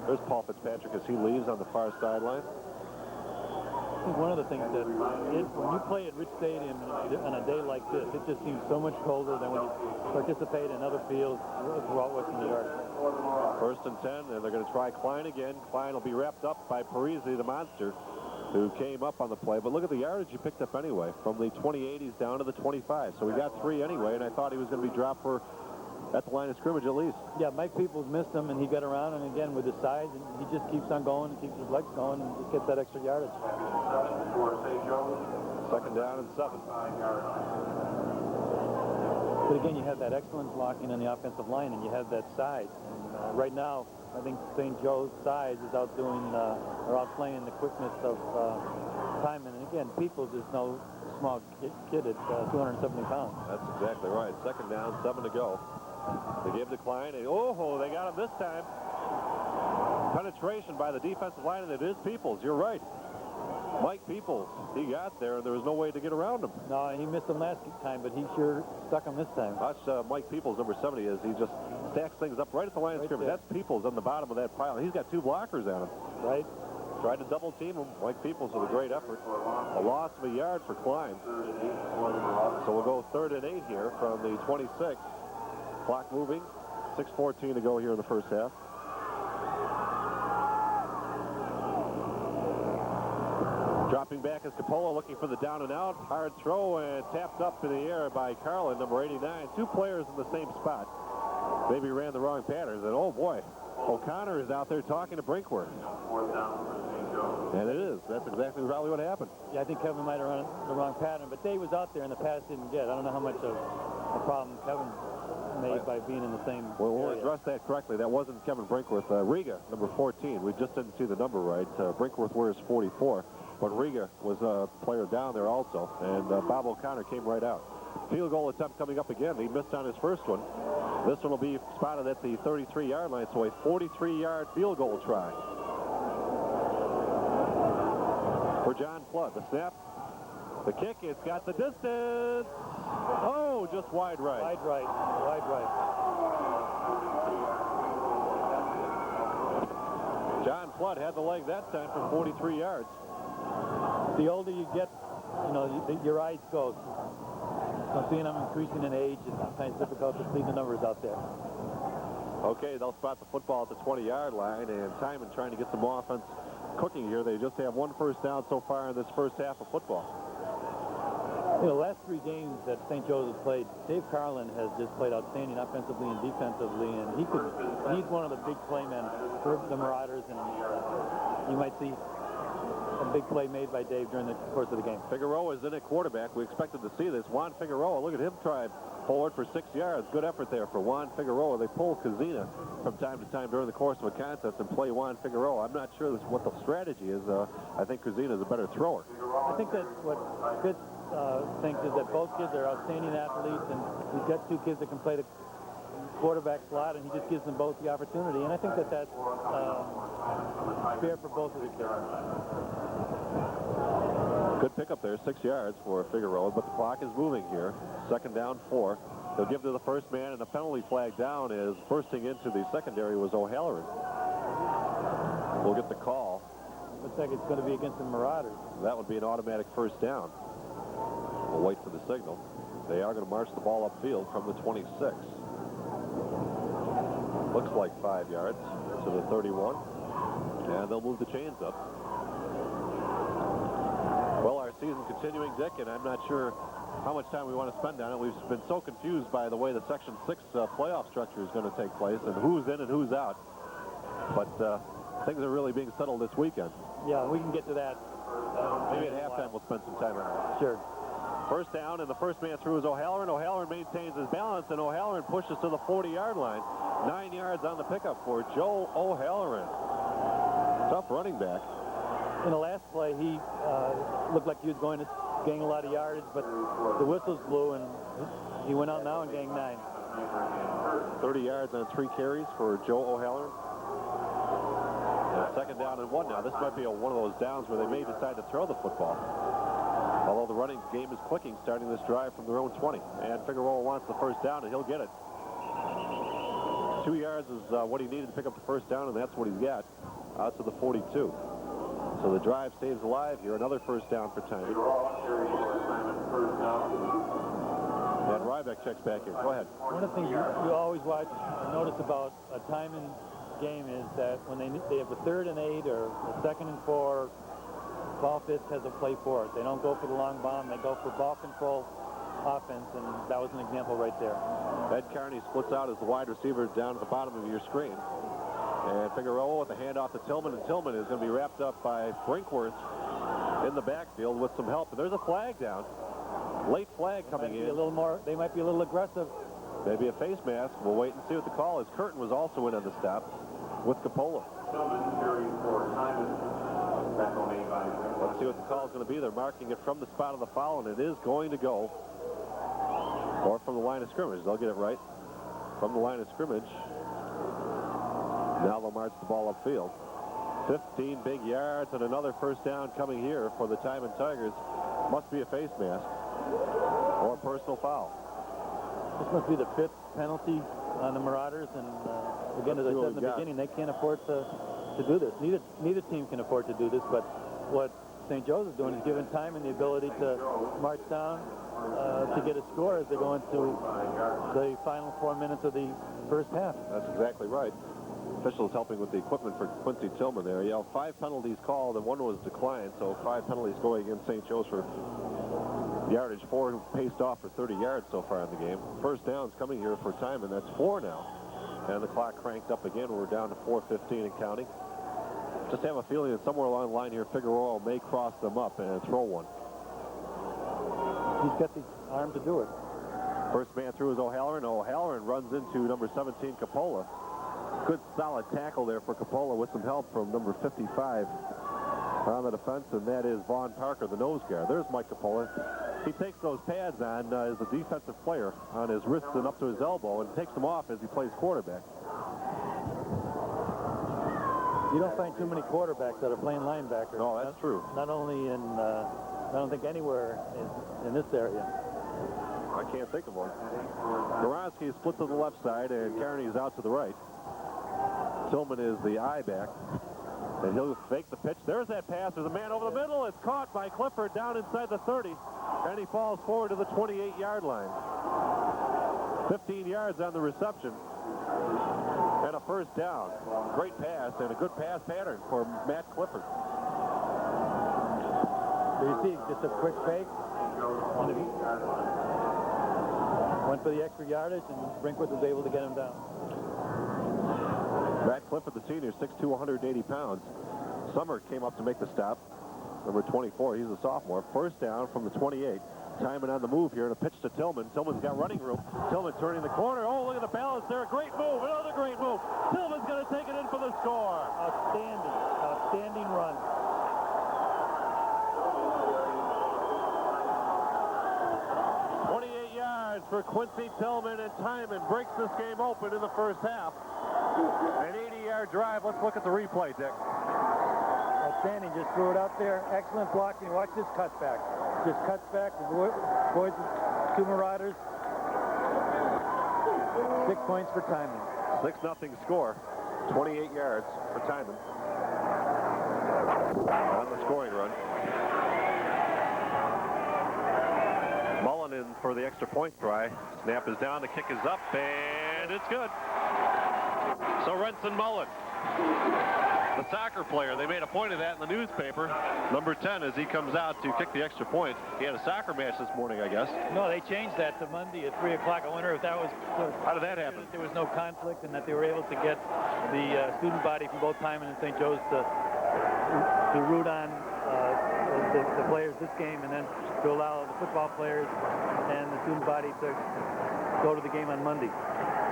There's Paul Fitzpatrick as he leaves on the far sideline. I think one of the things that when you play at Rich Stadium on a day like this, it just seems so much colder than when you participate in other fields throughout Western New York. First and 10, and they're going to try Klein again. Klein will be wrapped up by Parisi, the monster, who came up on the play. But look at the yardage he picked up anyway. From the 28, he's down to the 25. So we got 3 anyway, and I thought he was going to be dropped for at the line of scrimmage at least. Yeah, Mike Peoples missed him, and he got around, and again, with his size, and he just keeps on going and keeps his legs going and just gets that extra yardage. Second down and 7. But again, you have that excellent blocking in the offensive line, and you have that size. And, right now, I think St. Joe's size is outdoing or outplaying the quickness of Timon. And again, Peoples is no small kid at 270 pounds. That's exactly right. Second down, 7 to go. They gave the Klein, and oh, they got him this time. Penetration by the defensive line, and it is Peoples. You're right. Mike Peoples, he got there, and there was no way to get around him. No, he missed him last time, but he sure stuck him this time. Watch Mike Peoples, number 70, is he just stacks things up right at the line of scrimmage. That's Peoples on the bottom of that pile. He's got 2 blockers on him. Right. Tried to double team him. Mike Peoples with a great effort. A loss of a yard for Klein. So we'll go 3rd and 8 here from the 26. Clock moving. 6:14 to go here in the first half. Dropping back is Capola looking for the down and out. Hard throw and tapped up in the air by Carlin, number 89. 2 players in the same spot. Maybe ran the wrong patterns. And oh boy, O'Connor is out there talking to Brinkworth. And it is. That's exactly probably what happened. Yeah, I think Kevin might have run the wrong pattern, but Dave was out there and the pass didn't get. I don't know how much of a problem Kevin made by being in the same We'll address that correctly. That wasn't Kevin Brinkworth. Riga, number 14. We just didn't see the number right. Brinkworth wears 44. But Riga was a player down there also. And Bob O'Connor came right out. Field goal attempt coming up again. He missed on his first one. This one will be spotted at the 33-yard line. So a 43-yard field goal try for John Flood. The snap, the kick, it's got the distance. Oh, just wide right. Wide right. Wide right. John Flood had the leg that time for 43 yards. The older you get, you know, your eyes go. So seeing them increasing in age, it's sometimes difficult to see the numbers out there. Okay, they'll spot the football at the 20-yard line, and Timon trying to get some offense cooking here. They just have 1 first down so far in this first half of football. You know, the last 3 games that St. Joe's has played, Dave Carlin has just played outstanding offensively and defensively, and he's one of the big playmen for the Marauders, and you might see a big play made by Dave during the course of the game. Figueroa is in at quarterback. We expected to see this. Juan Figueroa, look at him try forward for 6 yards. Good effort there for Juan Figueroa. They pull Kazina from time to time during the course of a contest and play Juan Figueroa. I'm not sure what the strategy is. I think Kazina is a better thrower. I think that what Fitz thinks is that both kids are outstanding athletes, and he's got 2 kids that can play the quarterback slot, and he just gives them both the opportunity. And I think that that's fair for both of the kids. Good pickup there, 6 yards for Figueroa, but the clock is moving here. Second down, 4. They'll give to the first man, and the penalty flag down is bursting into the secondary was O'Halloran. We'll get the call. Looks like it's going to be against the Marauders. That would be an automatic first down. We'll wait for the signal. They are going to march the ball upfield from the 26. Looks like 5 yards to the 31. And they'll move the chains up. Well, our season continuing, Dick, and I'm not sure how much time we want to spend on it. We've been so confused by the way the Section 6 playoff structure is going to take place and who's in and who's out. But things are really being settled this weekend. Yeah, we can get to that. Maybe at halftime we'll spend some time on it. Sure. First down, and the first man through is O'Halloran. O'Halloran maintains his balance, and O'Halloran pushes to the 40-yard line. 9 yards on the pickup for Joe O'Halloran. Tough running back. In the last play, he looked like he was going to gain a lot of yardage, but the whistles blew, and he went out now and gained 9. 30 yards on 3 carries for Joe O'Halloran. Second down and 1 now. This might be one of those downs where they may decide to throw the football. Although the running game is clicking, starting this drive from their own 20. And Figueroa wants the first down, and he'll get it. 2 yards is what he needed to pick up the first down, and that's what he's got out to the 42. So the drive stays alive here. Another first down for Timon. And Ryback checks back in. Go ahead. One of the things you always watch or notice about a Timon game is that when they have a 3rd and 8 or a 2nd and 4, Paul Fitz has a play for it. They don't go for the long bomb. They go for ball control offense, and that was an example right there. Ed Carney splits out as the wide receiver down at the bottom of your screen. And Figueroa with the handoff to Tillman, and Tillman is going to be wrapped up by Brinkworth in the backfield with some help. But there's a flag down. Late flag coming in. They might be a little aggressive. Maybe a face mask. We'll wait and see what the call is. Curtin was also in on the stop with Coppola. Let's see what the call is going to be. They're marking it from the spot of the foul, and it is going to go. Or from the line of scrimmage. They'll get it right. From the line of scrimmage. Now they'll march the ball upfield. 15 big yards and another first down coming here for the Timon Tigers. Must be a face mask or a personal foul. This must be the 5th penalty on the Marauders, and again, as I said in the beginning, they can't afford to do this. Neither team can afford to do this, but what St. Joe's is doing is giving Timon the ability to march down to get a score as they go into the final 4 minutes of the first half. That's exactly right. Officials helping with the equipment for Quincy Tillman there. 5 penalties called and 1 was declined, so 5 penalties going against St. Joe's for yardage. 4 paced off for 30 yards so far in the game. First down's coming here for Timon. That's 4 now. And the clock cranked up again. We're down to 4:15 and counting. Just have a feeling that somewhere along the line here, Figueroa may cross them up and throw one. He's got the arm to do it. First man through is O'Halloran. O'Halloran runs into number 17, Coppola. Good solid tackle there for Coppola with some help from number 55 on the defense, and that is Vaughn Parker, the nose guard. There's Mike Coppola. He takes those pads on as a defensive player on his wrists and up to his elbow and takes them off as he plays quarterback. You don't find too many quarterbacks that are playing linebacker. No, that's true. Not only in, I don't think anywhere in this area. I can't think of one. Goronsky is split to the left side, and Carney is out to the right. Tillman is the eye back, and he'll fake the pitch. There's that pass. There's a man over the middle. It's caught by Clifford down inside the 30, and he falls forward to the 28-yard line. 15 yards on the reception, and a first down. Great pass, and a good pass pattern for Matt Clifford. So you see, just a quick fake. Went for the extra yardage, and Brinkworth was able to get him down. Matt Clifford, the senior, 6'2", 180 pounds. Summer came up to make the stop. Number 24, he's a sophomore. First down from the 28. Timon on the move here, and a pitch to Tillman. Tillman's got running room. Tillman turning the corner. Oh, look at the balance there. A great move. Another great move. Tillman's going to take it in for the score. Outstanding run. For Quincy Tillman, and Timon breaks this game open in the first half. An 80-yard drive. Let's look at the replay, Dick. Outstanding. Just threw it out there. Excellent blocking. Watch this cutback. Just cuts back. Boys, 2 Marauders. 6 points for Timon. 6-0 score. 28 yards for Timon on the scoring run. Mullen in for the extra point try. Snap is down, the kick is up, and it's good. So Renson Mullen the soccer player. They made a point of that in the newspaper. Number 10, as he comes out to kick the extra point. He had a soccer match this morning, I guess. No, they changed that to Monday at 3 o'clock. I wonder if that was... How did that happen? There was no conflict, and that they were able to get the student body from both Timon and St. Joe's to root on the players this game, and then to allow the football players and the student body to go to the game on Monday.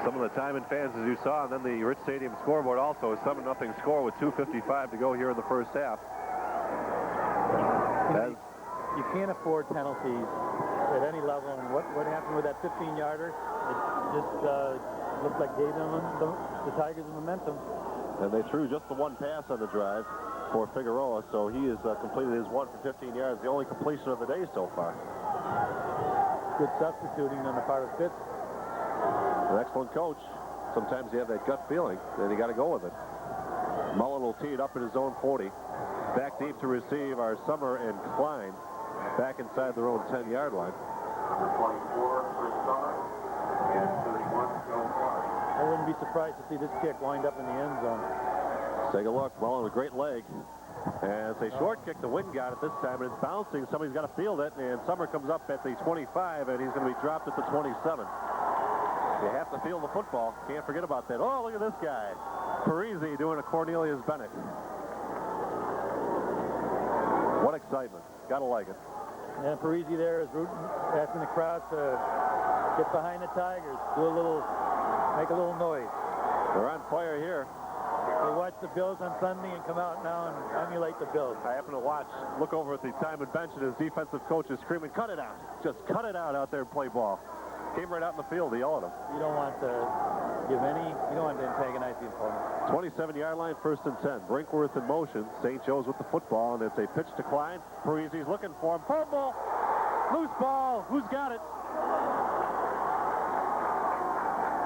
Some of the Timon fans, as you saw, and then the Rich Stadium scoreboard also, a 7-0 score with 2:55 to go here in the first half. You can't afford penalties at any level, and what happened with that 15-yarder, it just looked like gave them the Tigers the momentum. And they threw just the one pass on the drive for Figueroa, so he has completed his 1 for 15 yards, the only completion of the day so far. Good substituting on the part of Fitz. An excellent coach. Sometimes you have that gut feeling, and you got to go with it. Mullen will tee it up in his own 40. Back deep to receive are Summer and Klein. Back inside their own 10-yard line. Number 24 for Summer and 31 Joe Clark. I wouldn't be surprised to see this kick wind up in the end zone. Let's take a look. Mullen with a great leg. And it's a short kick. The wind got it this time, and it's bouncing. Somebody's got to field it, and Summer comes up at the 25, and he's going to be dropped at the 27. You have to field the football. Can't forget about that. Oh, look at this guy. Parisi doing a Cornelius Bennett. What excitement. Gotta like it. And Parisi there is rooting, asking the crowd to get behind the Tigers, make a little noise. They're on fire here. They watch the Bills on Sunday and come out now and emulate the Bills. I happen to look over at the Timon bench, and his defensive coach is screaming, "Cut it out. Just cut it out there and play ball." Came right out in the field to yell at him. You don't want to antagonize the opponent. 27-yard line, 1st and 10. Brinkworth in motion. St. Joe's with the football, and it's a pitch to Klein. Parisi's looking for him. Fumble! Loose ball! Who's got it?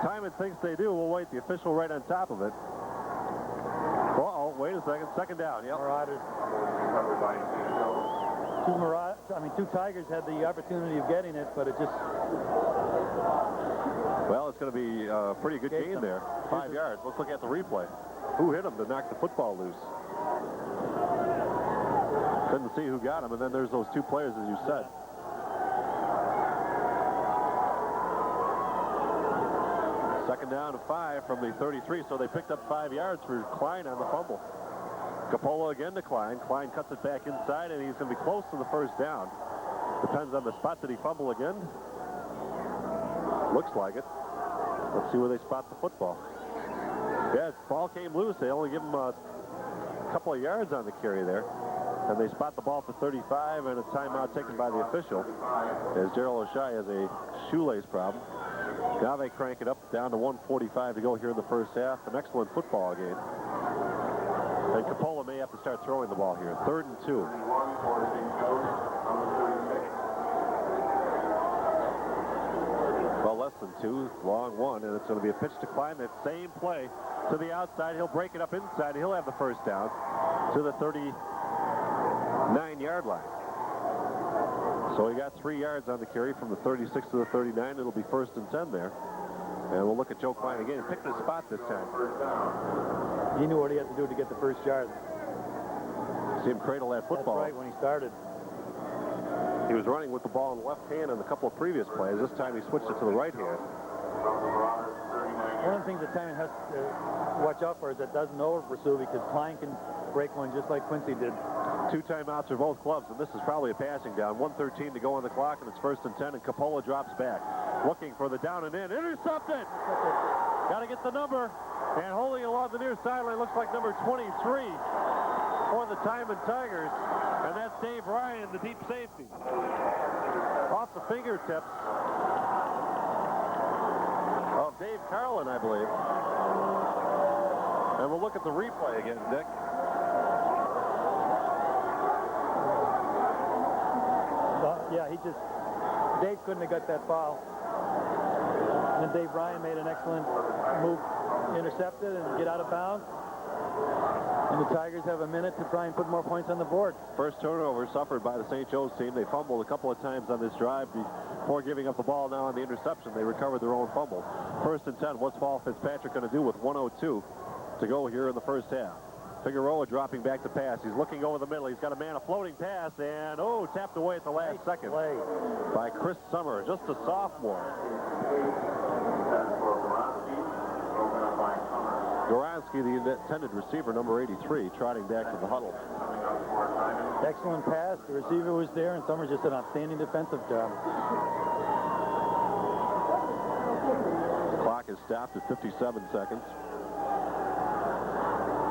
Timon thinks they do. We'll wait. The official right on top of it. Uh-oh, wait a second. 2nd down. Yep. Marauders. Two Tigers had the opportunity of getting it, but it just... Well, it's going to be a pretty good gain there. 5 yards. Let's look at the replay. Who hit him to knock the football loose? Couldn't see who got him, and then there's those 2 players, as you said. Second down to 5 from the 33, so they picked up 5 yards for Klein on the fumble. Capola again to Klein. Klein cuts it back inside, and he's going to be close to the 1st down. Depends on the spot. Did he fumble again? Looks like it. Let's see where they spot the football. Yeah, ball came loose. They only give him a couple of yards on the carry there. And they spot the ball for 35, and a timeout taken by the official, as Gerald O'Shea has a shoelace problem. Now they crank it up down to 1:45 to go here in the first half. An excellent football game. And Capola may have to start throwing the ball here. 3rd and 2. Well, less than 2. Long one, and it's going to be a pitch to Klein. That same play to the outside. He'll break it up inside. He'll have the 1st down to the 39-yard line. So he got 3 yards on the carry from the 36 to the 39. It'll be 1st and 10 there. And we'll look at Joe Klein again. Picked his spot this time. He knew what he had to do to get the 1st yard. See him cradle that football. That's right, when he started. He was running with the ball in the left hand in a couple of previous plays. This time he switched it to the right hand. One of the things that Timon has to watch out for is that doesn't over-pursue, because Klein can break one just like Quincy did. 2 timeouts for both clubs, and this is probably a passing down. 1:13 to go on the clock, and it's 1st and 10, and Capola drops back. Looking for the down and in. Intercepted! Got to get the number. And holding along the near sideline looks like number 23 for the Timon Tigers. And that's Dave Ryan, the deep safety. Off the fingertips of Dave Carlin, I believe. And we'll look at the replay again, Dick. Yeah, Dave couldn't have got that foul. And Dave Ryan made an excellent move, intercepted and get out of bounds. And the Tigers have a minute to try and put more points on the board. First turnover suffered by the St. Joe's team. They fumbled a couple of times on this drive before giving up the ball. Now on the interception, they recovered their own fumble. 1st and 10. What's Paul Fitzpatrick going to do with 1:02 to go here in the first half? Figueroa dropping back to pass. He's looking over the middle. He's got a man, a floating pass, and, oh, tapped away at the last second by Chris Summer, just a sophomore. Goransky, the intended receiver, number 83, trotting back to the huddle. Excellent pass. The receiver was there, and Summers just did an outstanding defensive job. The clock is stopped at 57 seconds.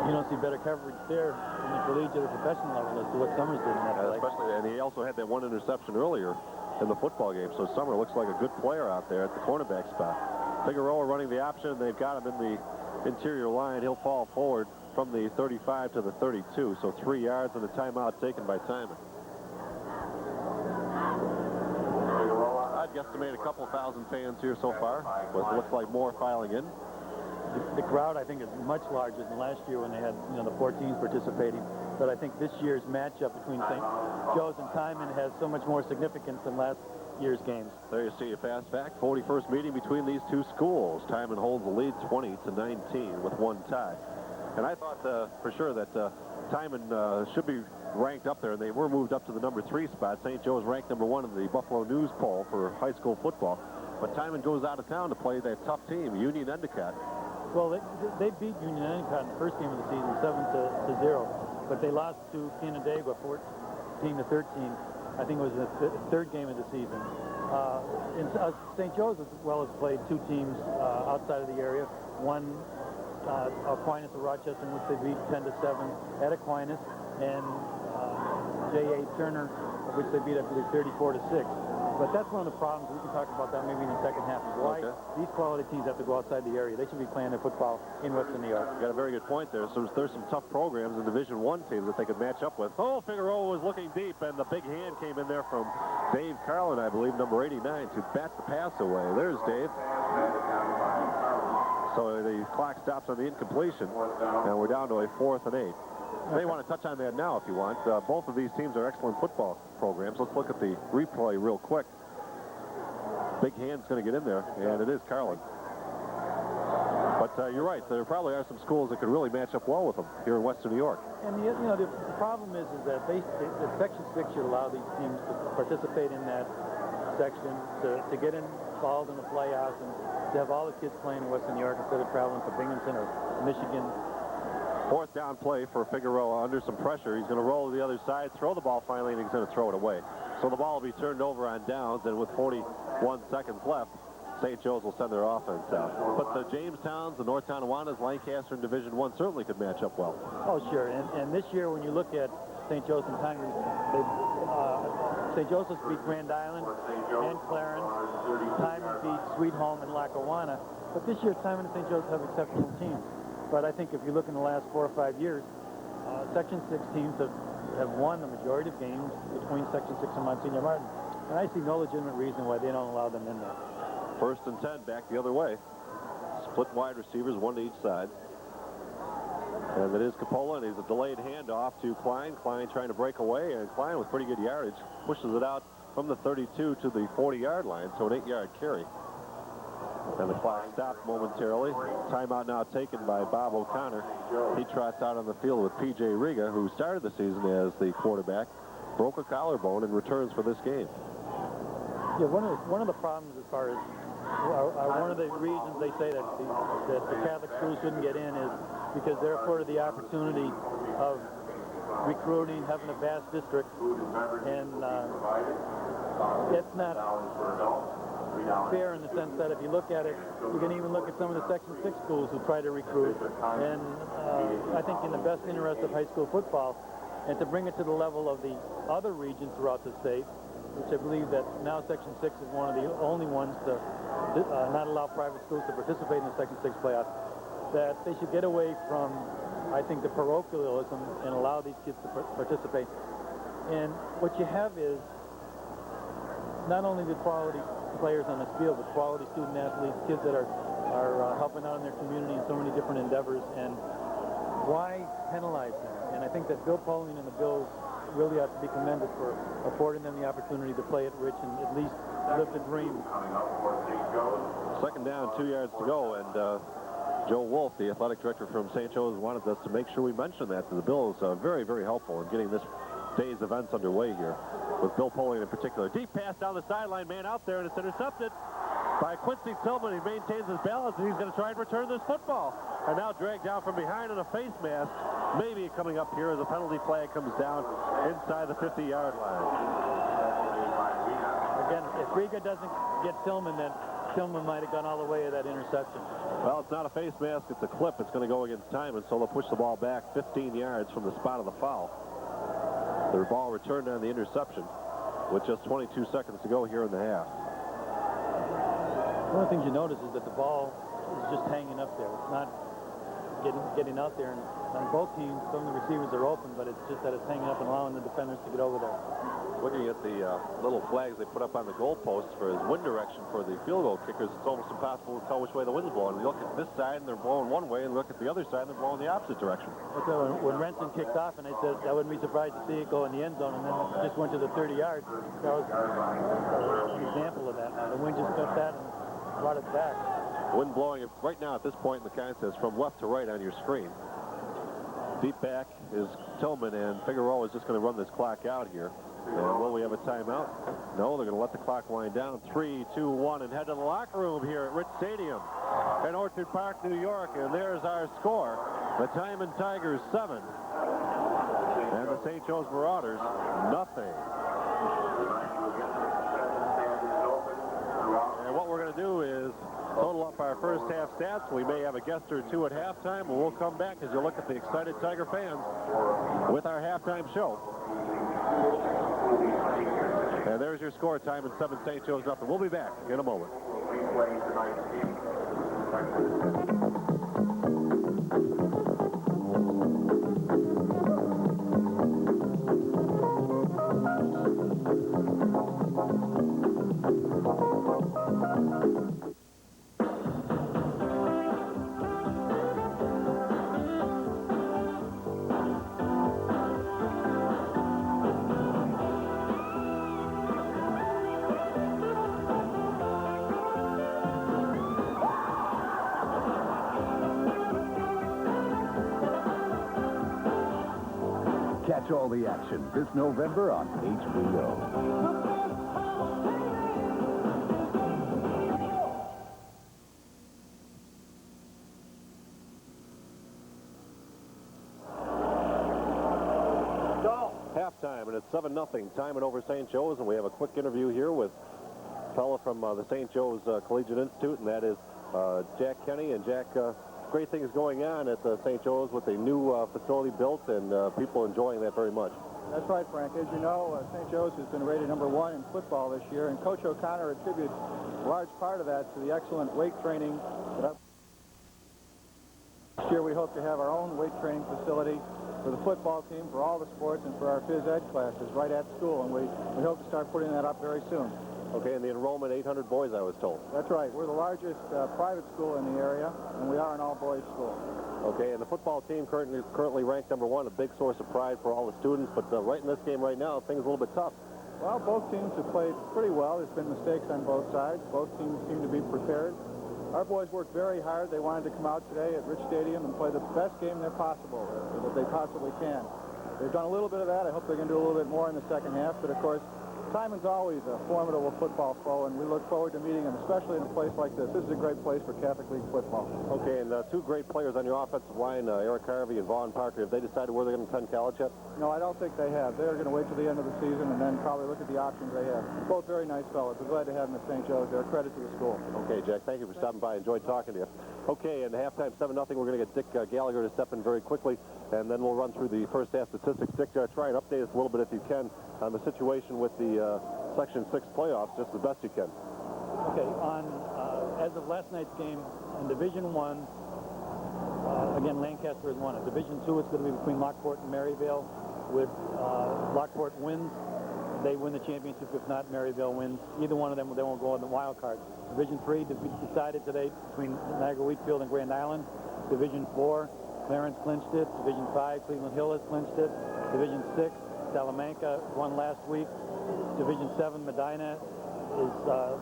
You don't see better coverage there in the collegiate or professional level as to what Summers did in that play. Especially, and he also had that one interception earlier in the football game, so Summer looks like a good player out there at the cornerback spot. Figueroa running the option, and they've got him in the interior line. He'll fall forward from the 35 to the 32, so 3 yards and a timeout taken by Timon. I'd guesstimate a couple thousand fans here so far, but it looks like more filing in. The crowd, I think, is much larger than last year when they had, the 4 teams participating. But I think this year's matchup between St. Joe's and Timon has so much more significance than last year's games. There you see a fast fact. 41st meeting between these two schools. Timon holds the lead 20-19 with 1 tie. And I thought for sure that Timon should be ranked up there, and they were moved up to the number 3 spot. St. Joe's ranked number 1 in the Buffalo News poll for high school football. But Timon goes out of town to play that tough team, Union Endicott. Well, they beat Union Endicott in the first game of the season, 7-0, but they lost to Canandaigua 14-13. I think it was the 3rd game of the season. St. Joe's as well has played 2 teams outside of the area. One, Aquinas of Rochester, in which they beat 10-7 at Aquinas, and J.A. Turner, of which they beat, I believe, 34-6. But that's one of the problems. We can talk about that maybe in the second half. Is why these quality teams have to go outside the area. They should be playing their football in Western New York. You got a very good point there. So there's some tough programs in Division I teams that they could match up with. Oh, Figueroa was looking deep, and the big hand came in there from Dave Carlin, I believe, number 89, to bat the pass away. There's Dave. So the clock stops on the incompletion, and we're down to a 4th and 8. You may want to touch on that now if you want. Both of these teams are excellent football programs. Let's look at the replay real quick. Big hand's going to get in there, and it is Carlin. But you're right. There probably are some schools that could really match up well with them here in Western New York. And the problem is that the Section 6 should allow these teams to participate in that section, to get involved in the playoffs, and to have all the kids playing in Western New York instead of traveling to Binghamton or Michigan. 4th down play for Figueroa under some pressure. He's going to roll to the other side, throw the ball finally, and he's going to throw it away. So the ball will be turned over on downs, and with 41 seconds left, St. Joe's will send their offense out. But the Jamestowns, the North Tonawana's, Lancaster in Division I certainly could match up well. Oh, sure. And this year, when you look at St. Joe's and Timon, St. Joseph's beat Grand Island and Clarence. Timon beat Sweet Home and Lackawanna. But this year, Timon and St. Joe's have exceptional teams. But I think if you look in the last 4 or 5 years, Section 6 teams have won the majority of games between Section 6 and Monsignor Martin. And I see no legitimate reason why they don't allow them in there. 1st and 10, back the other way. Split wide receivers, 1 to each side. And it is Coppola, and he's a delayed handoff to Klein. Klein trying to break away, and Klein with pretty good yardage pushes it out from the 32 to the 40-yard line, so an 8-yard carry. And the clock stopped momentarily. Timeout now taken by Bob O'Connor. He trots out on the field with P.J. Riga, who started the season as the quarterback, broke a collarbone, and returns for this game. Yeah, one of the problems as far as one of the reasons they say that the Catholic schools shouldn't get in is because they're afforded the opportunity of recruiting, having a vast district, and it's not fair in the sense that if you look at it, you can even look at some of the Section 6 schools who try to recruit, and I think in the best interest of high school football, and to bring it to the level of the other regions throughout the state, which I believe that now Section 6 is one of the only ones to not allow private schools to participate in the Section 6 playoffs, that they should get away from, I think, the parochialism and allow these kids to participate. And what you have is not only the quality players on this field, but quality student athletes, kids that are helping out in their community in so many different endeavors. And why penalize them? And I think that Bill Pauling and the Bills really ought to be commended for affording them the opportunity to play at Rich and at least live the dream. 2nd down, 2 yards to go, and Joe Wolf, the athletic director from St. Joe's, wanted us to make sure we mention that to the Bills. Very, very helpful in getting this day's events underway here, with Bill Polian in particular. Deep pass down the sideline, man out there, and it's intercepted by Quincy Tillman. He maintains his balance, and he's going to try and return this football. And now dragged down from behind in a face mask. Maybe coming up here as a penalty flag comes down inside the 50-yard line. Again, if Riga doesn't get Tillman, then Tillman might have gone all the way to that interception. Well, it's not a face mask, it's a clip. It's going to go against Timon, so they'll push the ball back 15 yards from the spot of the foul. The ball returned on the interception with just 22 seconds to go here in the half. One of the things you notice is that the ball is just hanging up there. It's not getting out there. And on both teams, some of the receivers are open, but it's just that it's hanging up and allowing the defenders to get over there. Looking at the little flags they put up on the goalposts for his wind direction for the field goal kickers, it's almost impossible to tell which way the wind's blowing. You look at this side and they're blowing one way, and look at the other side and they're blowing the opposite direction. Okay, when Renson kicked off, and I said I wouldn't be surprised to see it go in the end zone, and then it just went to the 30 yards. That was an example of that. The wind just got that and brought it back. Wind blowing right now at this point in the contest from left to right on your screen. Deep back is Tillman, and Figueroa is just going to run this clock out here. And will we have a timeout? No, they're going to let the clock wind down. 3, 2, 1, and head to the locker room here at Rich Stadium in Orchard Park, New York. And there's our score. The Timon Tigers 7 and the St. Joe's Marauders nothing. And what we're going to do is total up our first half stats. We may have a guest or two at halftime, and we'll come back as you look at the excited Tiger fans with our halftime show. And there's your score, Timon 7, St. Joe's nothing. We'll be back in a moment. Catch all the action this November on HBO. Halftime, and it's 7-0. Timon over St. Joe's, and we have a quick interview here with a fellow from the St. Joe's Collegiate Institute, and that is Jack Kenny. And Jack, great things going on at St. Joe's with a new facility built, and people enjoying that very much. That's right, Frank. As you know, St. Joe's has been rated #1 in football this year, and Coach O'Connor attributes a large part of that to the excellent weight training. This year we hope to have our own weight training facility for the football team, for all the sports, and for our phys ed classes right at school, and we hope to start putting that up very soon. Okay, and the enrollment, 800 boys, I was told. That's right. We're the largest private school in the area, and we are an all-boys school. Okay, and the football team currently ranked #1, a big source of pride for all the students, but right in this game right now, things are a little bit tough. Well, both teams have played pretty well. There's been mistakes on both sides. Both teams seem to be prepared. Our boys worked very hard. They wanted to come out today at Rich Stadium and play the best game that they possibly can. They've done a little bit of that. I hope they're going to do a little bit more in the second half, but of course, Timon's always a formidable football foe, and we look forward to meeting him, especially in a place like this. This is a great place for Catholic League football. Okay, and two great players on your offensive line, Eric Harvey and Vaughn Parker. Have they decided where they're going to attend college yet? No, I don't think they have. They're going to wait till the end of the season and then probably look at the options they have. Both very nice fellows. We're glad to have them at St. Joe's. They're a credit to the school. Okay, Jack, thank you for stopping by. Enjoyed talking to you. Okay, and halftime 7-0. We're going to get Dick Gallagher to step in very quickly, and then we'll run through the first half statistics. Dick, try and update us a little bit if you can on the situation with the Section 6 playoffs, just the best you can. Okay, as of last night's game in Division 1, again, Lancaster has won it. Division 2, it's going to be between Lockport and Maryvale. With Lockport wins, they win the championship. If not, Maryvale wins. Either one of them, they won't go on the wild card. Division 3 decided today between Niagara Wheatfield and Grand Island. Division 4, Clarence clinched it. Division 5, Cleveland Hill has clinched it. Division 6, Salamanca won last week. Division 7, Medina is the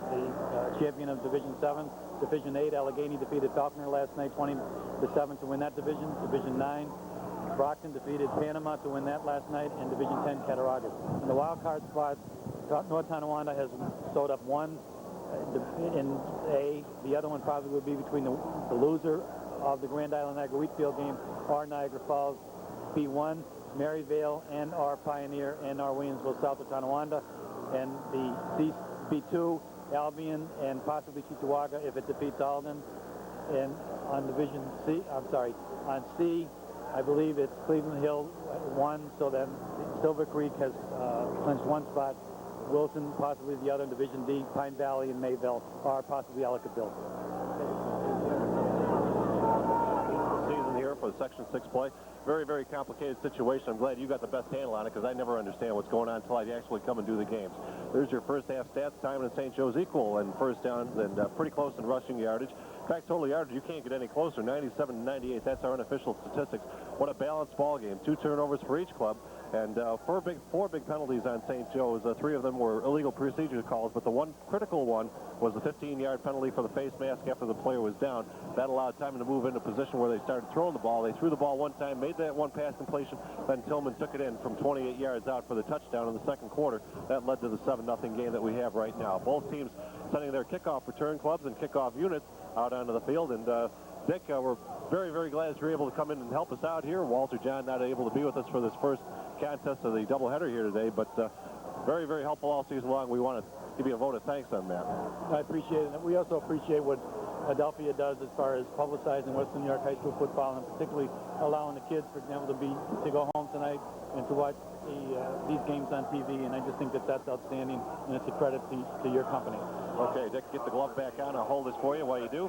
champion of Division 7. Division 8, Allegheny defeated Falconer last night 20-7 to win that division. Division 9, Brockton defeated Panama to win that last night, and Division 10, Cattaraugus. In the wild card spot, North Tonawanda has sewed up one in A. The other one probably would be between the loser of the Grand Island Niagara Wheatfield game or Niagara Falls B1, Maryvale and our Pioneer and our Williamsville south of Tonawanda, and the B2, Albion and possibly Cheektowaga if it defeats Alden. And on Division C, on C, I believe it's Cleveland Hill 1, so then Silver Creek has clinched one spot. Wilson, possibly the other in Division D, Pine Valley and Mayville are possibly Ellicottville. Season here for the Section 6 play. Very, very complicated situation. I'm glad you got the best handle on it because I never understand what's going on until I actually come and do the games. There's your first half stats. Timon and St. Joe's equal in first downs and pretty close in rushing yardage. In fact, total yardage, you can't get any closer. 97-98. That's our unofficial statistics. What a balanced ball game. 2 turnovers for each club. And four big penalties on St. Joe's. 3 of them were illegal procedure calls, but the one critical one was the 15-yard penalty for the face mask after the player was down. That allowed Timon to move into a position where they started throwing the ball. They threw the ball one time, made that one pass completion, then Tillman took it in from 28 yards out for the touchdown in the second quarter. That led to the 7-0 game that we have right now. Both teams sending their kickoff return clubs and kickoff units out onto the field. And Dick, we're very, very glad that you're able to come in and help us out here. Walter John not able to be with us for this first contest of the doubleheader here today, but very, very helpful all season long. We want to give you a vote of thanks on that. I appreciate it. We also appreciate what Adelphia does as far as publicizing Western New York high school football, and particularly allowing the kids, for example, to go home tonight and to watch these games on TV. And I just think that that's outstanding, and it's a credit to your company. Okay, Dick, get the glove back on. I'll hold this for you while you do.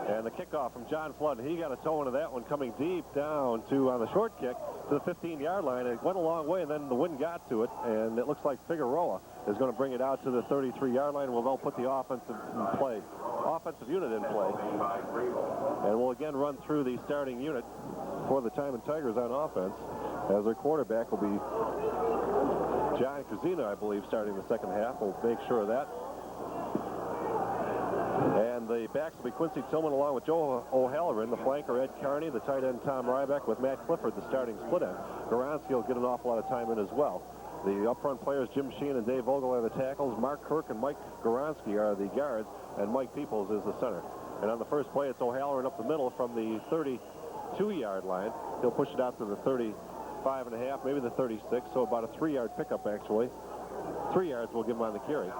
And the kickoff from John Flood. He got a toe into that one, coming deep down on the short kick to the 15-yard line. It went a long way, and then the wind got to it, and it looks like Figueroa is going to bring it out to the 33-yard line. We'll put the offensive unit in play. And we'll again run through the starting unit for the Timon Tigers on offense, as their quarterback will be John Kazina, I believe, starting the second half. We'll make sure of that. And the backs will be Quincy Tillman along with Joe O'Halloran, the flanker Ed Carney, the tight end Tom Ryback with Matt Clifford, the starting split end. Goransky will get an awful lot of time in as well. The up front players, Jim Sheehan and Dave Vogel, are the tackles. Mark Kirk and Mike Goransky are the guards, and Mike Peoples is the center. And on the first play, it's O'Halloran up the middle from the 32-yard line. He'll push it out to the 35.5, maybe the 36, so about a 3-yard pickup, actually. 3 yards will give him on the carry.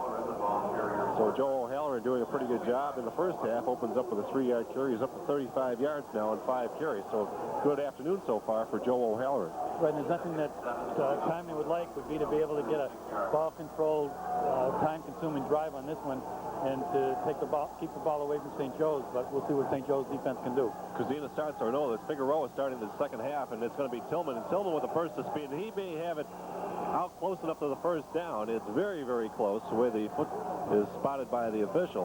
So Joe O'Halloran doing a pretty good job in the first half. Opens up with a 3-yard carry. He's up to 35 yards now on 5 carries. So good afternoon so far for Joe O'Halloran. Right, and there's nothing that Timon would like would be to be able to get a ball-controlled, time-consuming drive on this one and to keep the ball away from St. Joe's. But we'll see what St. Joe's defense can do. Kazina starts, or no, it's Figueroa starting the second half, and it's going to be Tillman. And Tillman with a burst of speed. He may have it out close enough to the first down. It's very, very close where the foot is spotted by the official.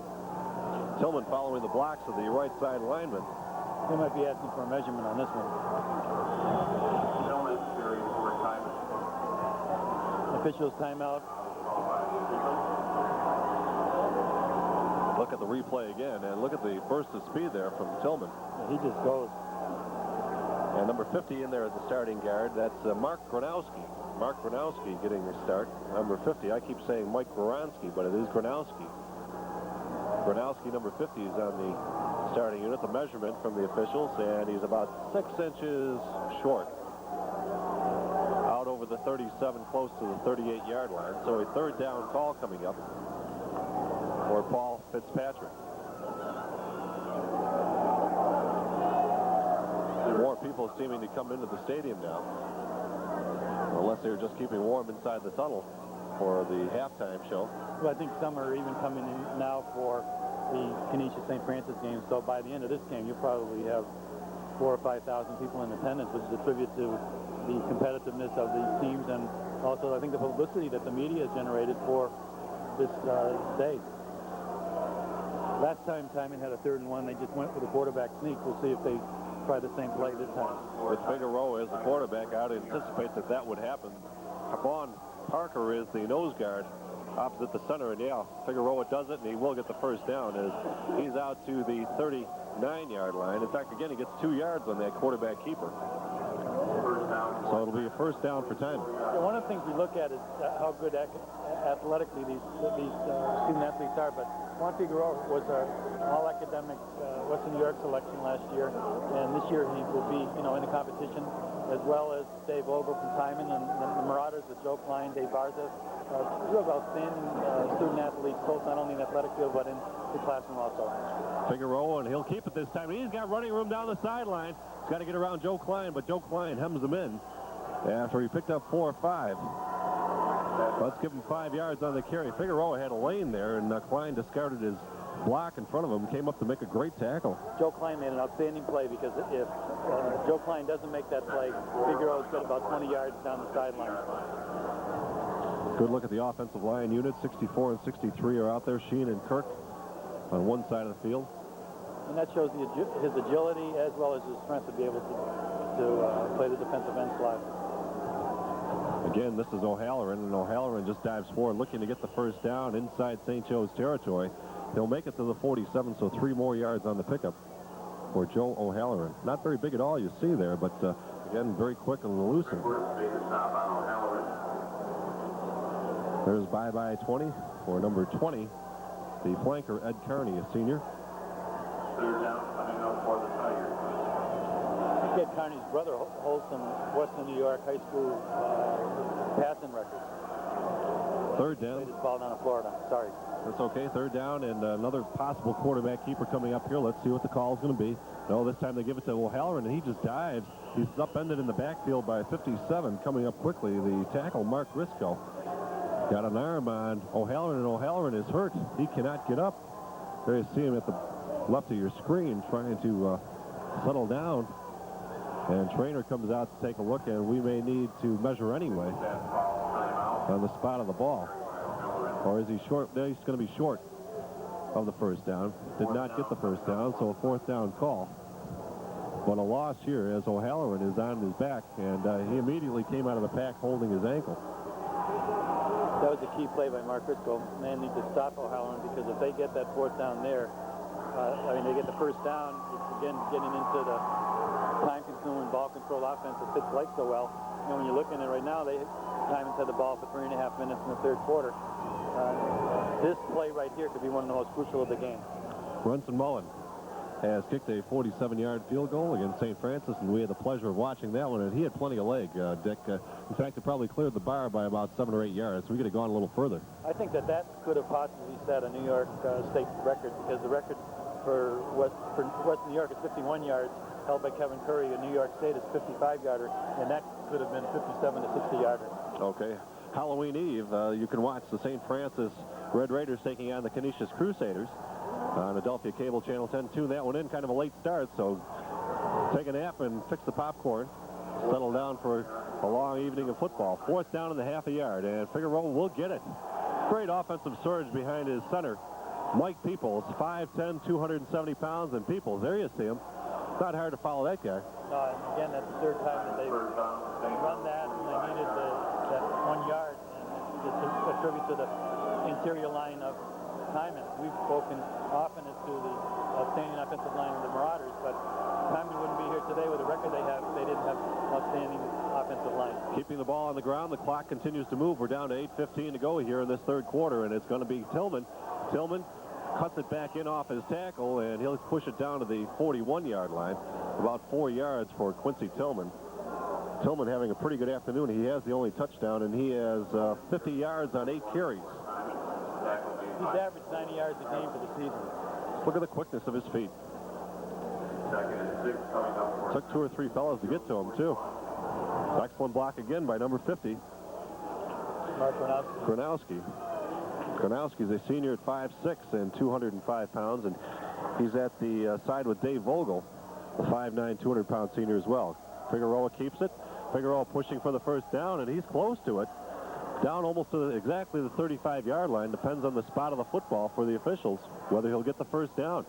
Tillman following the blocks of the right side lineman. They might be asking for a measurement on this one. Tillman carry for Timon. Officials timeout. Look at the replay again, and look at the burst of speed there from Tillman. He just goes. And number 50 in there as the starting guard. That's Mark Gronowski. Mark Gronowski getting the start. Number 50. I keep saying Mike Gronowski, but it is Gronowski. Gronowski, number 50, is on the starting unit. The measurement from the officials, and he's about 6 inches short. Out over the 37, close to the 38-yard line. So a third down call coming up for Paul Fitzpatrick. More people seeming to come into the stadium now, unless they're just keeping warm inside the tunnel for the halftime show. Well, I think some are even coming in now for the Kenesha St. Francis game. So by the end of this game, you'll probably have 4,000 or 5,000 people in attendance, which is a tribute to the competitiveness of these teams, and also I think the publicity that the media has generated for this day. Last time Timon had a 3rd and 1, they just went with a quarterback sneak. We'll see if they try the same play this time. With Figueroa as the quarterback, I would anticipate that would happen. Vaughn Parker is the nose guard opposite the center, and yeah, Figueroa does it, and he will get the first down as he's out to the 39-yard line. In fact, again, he gets 2 yards on that quarterback keeper. So it'll be a first down for Timon. Yeah, one of the things we look at is how good athletically these student athletes are, but Juan Figueroa was an all-academic Western New York selection last year, and this year he will be, in the competition, as well as Dave Vogel from Timon and the Marauders with Joe Klein, Dave Barza. Two of outstanding student athletes, both not only in the athletic field, but in the classroom also. Figueroa, and he'll keep it this time. He's got running room down the sideline. He's got to get around Joe Klein, but Joe Klein hems him in after he picked up 4 or 5. Let's give him 5 yards on the carry. Figueroa had a lane there, and Klein discarded his block in front of him, came up to make a great tackle. Joe Klein made an outstanding play because if Joe Klein doesn't make that play, Figueroa's got about 20 yards down the sideline. Good look at the offensive line unit. 64 and 63 are out there. Sheen and Kirk on one side of the field. And that shows his agility as well as his strength to be able to play the defensive end slot. Again, this is O'Halloran, and O'Halloran just dives forward, looking to get the first down inside St. Joe's territory. He'll make it to the 47, so 3 more yards on the pickup for Joe O'Halloran. Not very big at all, you see there, but again, very quick and elusive. There's bye-bye 20 for number 20, the flanker, Ed Carney, a senior. Third down coming up for the Tigers. Ed Carney's brother holds some Western New York high school passing records. Third down. Played his ball down in Florida. Sorry. That's okay. Third down and another possible quarterback keeper coming up here. Let's see what the call is going to be. No, this time they give it to O'Halloran, and he just dives. He's upended in the backfield by 57. Coming up quickly, the tackle, Mark Risco. Got an arm on O'Halloran, and O'Halloran is hurt. He cannot get up. There you see him at the left of your screen trying to settle down. And Trainer comes out to take a look, and we may need to measure anyway on the spot of the ball. Or is he short? No, he's going to be short of the first down. Did not get the first down, so a 4th down call. But a loss here as O'Halloran is on his back, and he immediately came out of the pack holding his ankle. That was a key play by Mark Risco. Man need to stop O'Halloran, because if they get that 4th down there, they get the first down, it's again getting into the time-consuming ball control offense that Fitz likes so well. When you're looking at it right now, Timon's had the ball for 3.5 minutes in the third quarter. This play right here could be one of the most crucial of the game. Brunson Mullen has kicked a 47-yard field goal against St. Francis, and we had the pleasure of watching that one, and he had plenty of leg, Dick. In fact, it probably cleared the bar by about 7 or 8 yards, so we could have gone a little further. I think that could have possibly set a New York State record, because the record for Western New York is 51 yards, held by Kevin Curry. In New York State, it's 55-yarder, and that could have been 57 to 60-yarder. Okay. Halloween Eve, you can watch the St. Francis Red Raiders taking on the Canisius Crusaders on Adelphia Cable Channel 10. Tune that one in, kind of a late start, so take a nap and fix the popcorn. Settle down for a long evening of football. 4th down and a half a yard, and Figueroa will get it. Great offensive surge behind his center, Mike Peoples, 5'10", 270 pounds, and Peoples, there you see him. Not hard to follow that guy. Again, that's the third time that they've run that, and they needed that 1 yard, and just to attribute to the interior line of Timon. We've spoken often as to the outstanding offensive line of the Marauders, but Timon wouldn't be here today with the record they have if they didn't have outstanding offensive line. Keeping the ball on the ground, the clock continues to move. We're down to 8:15 to go here in this third quarter, and it's going to be Tillman. Tillman cuts it back in off his tackle, and he'll push it down to the 41-yard line. About 4 yards for Quincy Tillman. Tillman having a pretty good afternoon. He has the only touchdown, and he has 50 yards on 8 carries. He's averaged 90 yards a game for the season. Look at the quickness of his feet. Took 2 or 3 fellows to get to him, too. Excellent block again by number 50. Mark Gronowski. Gronowski's a senior at 5'6" and 205 pounds, and he's at the side with Dave Vogel, the 5'9", 200-pound senior as well. Figueroa keeps it. Figueroa pushing for the first down, and he's close to it. Down almost to exactly the 35-yard line. Depends on the spot of the football for the officials, whether he'll get the first down.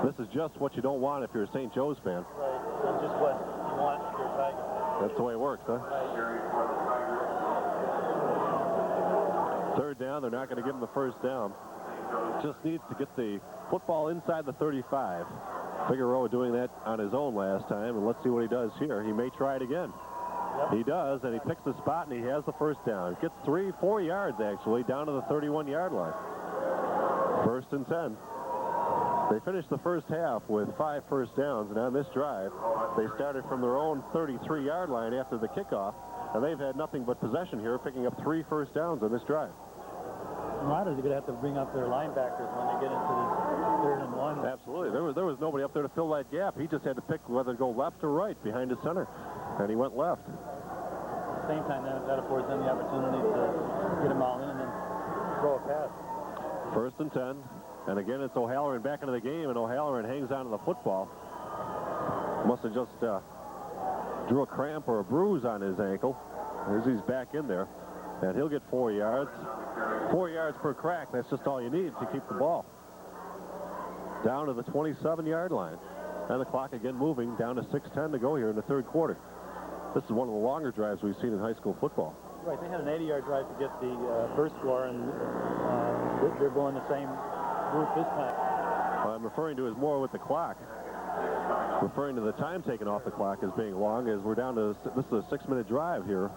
This is just what you don't want if you're a St. Joe's fan. Right, and just what you want if you're a Tiger fan. That's the way it works, huh? Right. down. They're not going to give him the first down. Just needs to get the football inside the 35. Figueroa doing that on his own last time, and let's see what he does here. He may try it again. Yep. He does, and he picks the spot, and he has the first down. Gets 4 yards, actually, down to the 31-yard line. 1st and 10. They finished the first half with 5 first downs, and on this drive, they started from their own 33-yard line after the kickoff, and they've had nothing but possession here, picking up 3 first downs on this drive. Marauders are going to have to bring up their linebackers when they get into this 3rd and 1. Absolutely. There was nobody up there to fill that gap. He just had to pick whether to go left or right behind his center, and he went left. At the same time, that affords them the opportunity to get him all in and then throw a pass. 1st and 10. And again, it's O'Halloran back into the game, and O'Halloran hangs on to the football. Must have just drew a cramp or a bruise on his ankle as he's back in there. And he'll get 4 yards. 4 yards per crack. That's just all you need to keep the ball. Down to the 27-yard line. And the clock again moving down to 6:10 to go here in the 3rd quarter. This is one of the longer drives we've seen in high school football. Right, they had an 80-yard drive to get the first score, and they're going the same route this time. What I'm referring to is more with the clock. Referring to the time taken off the clock as being long, as we're down to, this is a 6-minute drive here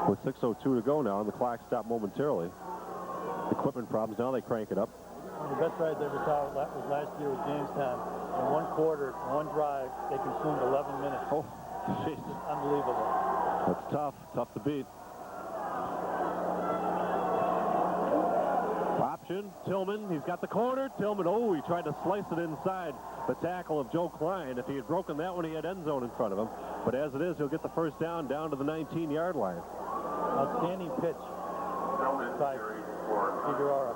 with 6:02 to go now, and the clock stopped momentarily. Equipment problems, now they crank it up. One of the best drives I ever saw was last year with Jamestown. In 1 quarter, 1 drive, they consumed 11 minutes. Oh, jeez. Unbelievable. That's tough to beat. Option, Tillman, he's got the corner. Tillman, he tried to slice it inside the tackle of Joe Klein. If he had broken that one, he had end zone in front of him. But as it is, he'll get the first down to the 19-yard line. Outstanding pitch by Figueroa.